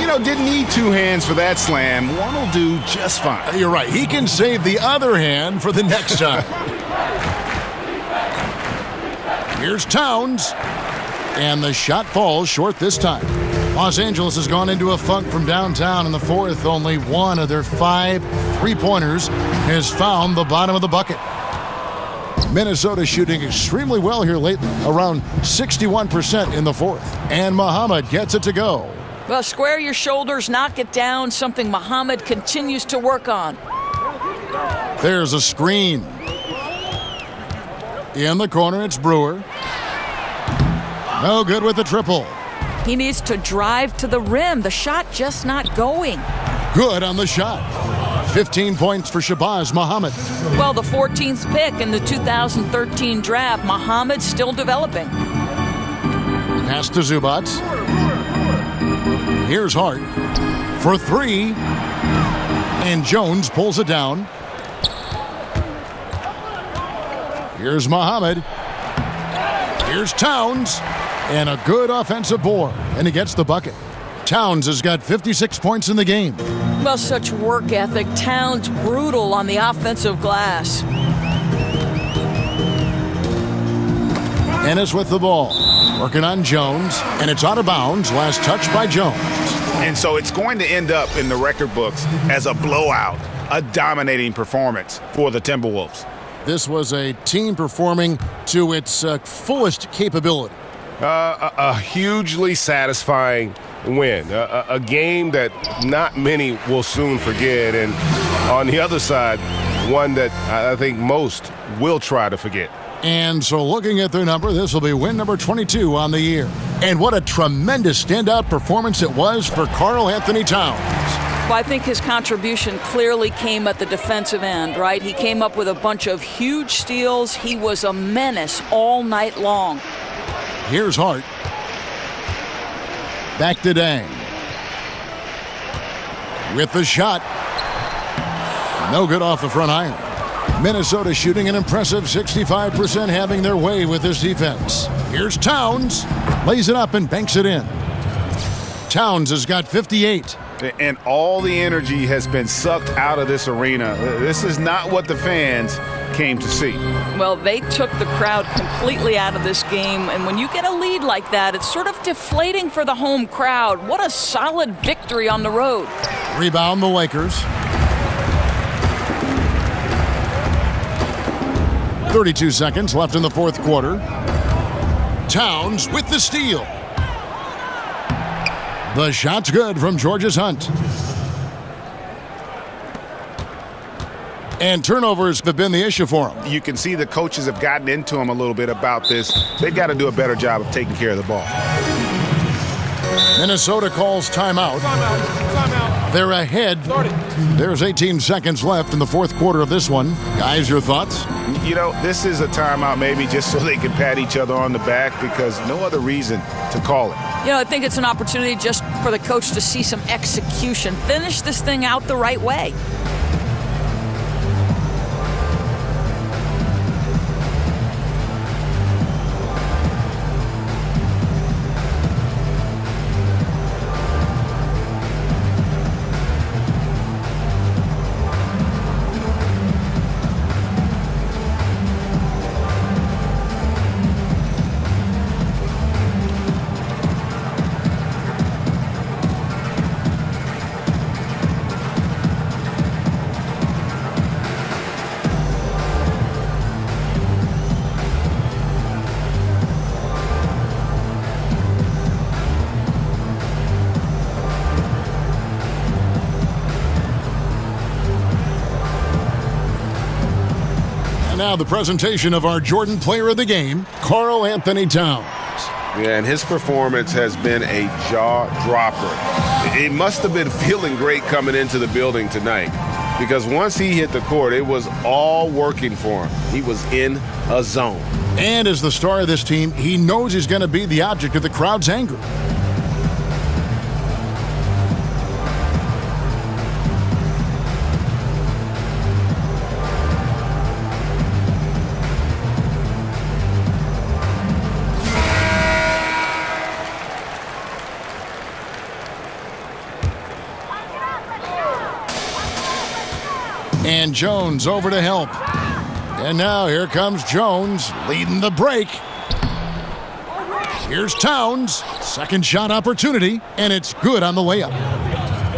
You know, didn't need two hands for that slam. One will do just fine. You're right. He can save the other hand for the next time. Here's Towns. And the shot falls short this time. Los Angeles has gone into a funk from downtown in the fourth. Only one of their 5 3-pointers has found the bottom of the bucket. Minnesota shooting extremely well here lately, around 61% in the fourth. And Muhammad gets it to go. Well, square your shoulders, knock it down, something Muhammad continues to work on. There's a screen. In the corner, it's Brewer. No good with the triple. He needs to drive to the rim. The shot just not going. Good on the shot. 15 points for Shabazz Muhammad. Well, the 14th pick in the 2013 draft, Muhammad's still developing. Pass to Zubac. Here's Hart for 3. And Jones pulls it down. Here's Muhammad. Here's Towns. And a good offensive board. And he gets the bucket. Towns has got 56 points in the game. Well, such work ethic. Towns brutal on the offensive glass. Ennis with the ball. Working on Jones. And it's out of bounds. Last touch by Jones. And so it's going to end up in the record books as a blowout, a dominating performance for the Timberwolves. This was a team performing to its fullest capability. A hugely satisfying win. A game that not many will soon forget. And on the other side, one that I think most will try to forget. And so looking at their number, this will be win number 22 on the year. And what a tremendous standout performance it was for Kari-Anthony Towns. Well, I think his contribution clearly came at the defensive end, right? He came up with a bunch of huge steals. He was a menace all night long. Here's Hart. Back to Dang. With the shot. No good off the front iron. Minnesota shooting an impressive 65%, having their way with this defense. Here's Towns. Lays it up and banks it in. Towns has got 58. And all the energy has been sucked out of this arena. This is not what the fans came to see. Well, they took the crowd completely out of this game, and when you get a lead like that, it's sort of deflating for the home crowd. What a solid victory on the road. Rebound the Lakers. 32 seconds left in the fourth quarter. Towns with the steal. The shot's good from Georges Hunt. And turnovers have been the issue for him. You can see the coaches have gotten into him a little bit about this. They've got to do a better job of taking care of the ball. Minnesota calls timeout. Timeout. They're ahead. There's 18 seconds left in the fourth quarter of this one. Guys, your thoughts? You know, this is a timeout maybe just so they can pat each other on the back because no other reason to call it. You know, I think it's an opportunity just for the coach to see some execution. Finish this thing out the right way. And now the presentation of our Jordan Player of the Game, Kari-Anthony Towns. Yeah, and his performance has been a jaw-dropper. It must have been feeling great coming into the building tonight because once he hit the court, it was all working for him. He was in a zone. And as the star of this team, he knows he's going to be the object of the crowd's anger. And Jones over to help. And now here comes Jones leading the break. Here's Towns. Second shot opportunity, and it's good on the layup.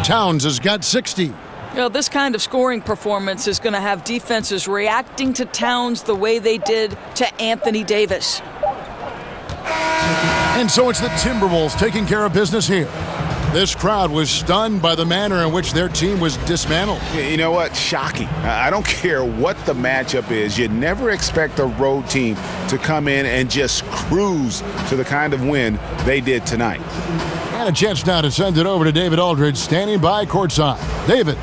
Towns has got 60. You know, this kind of scoring performance is going to have defenses reacting to Towns the way they did to Anthony Davis. And so it's the Timberwolves taking care of business here. This crowd was stunned by the manner in which their team was dismantled. You know what? Shocking. I don't care what the matchup is. You never expect a road team to come in and just cruise to the kind of win they did tonight. And a chance now to send it over to David Aldridge, standing by courtside. David.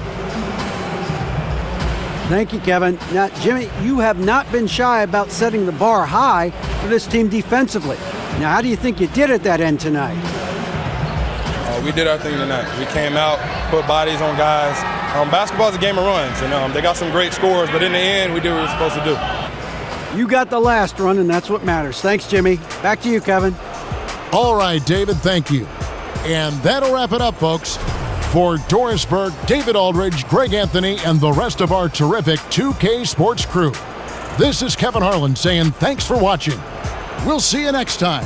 Thank you, Kevin. Now, Jimmy, you have not been shy about setting the bar high for this team defensively. Now, how do you think you did at that end tonight? We did our thing tonight. We came out, put bodies on guys. Basketball is a game of runs, and they got some great scores, but in the end, we did what we were supposed to do. You got the last run, and that's what matters. Thanks, Jimmy. Back to you, Kevin. All right, David, thank you. And that'll wrap it up, folks. For Doris Burke, David Aldridge, Greg Anthony, and the rest of our terrific 2K Sports crew, this is Kevin Harlan saying thanks for watching. We'll see you next time.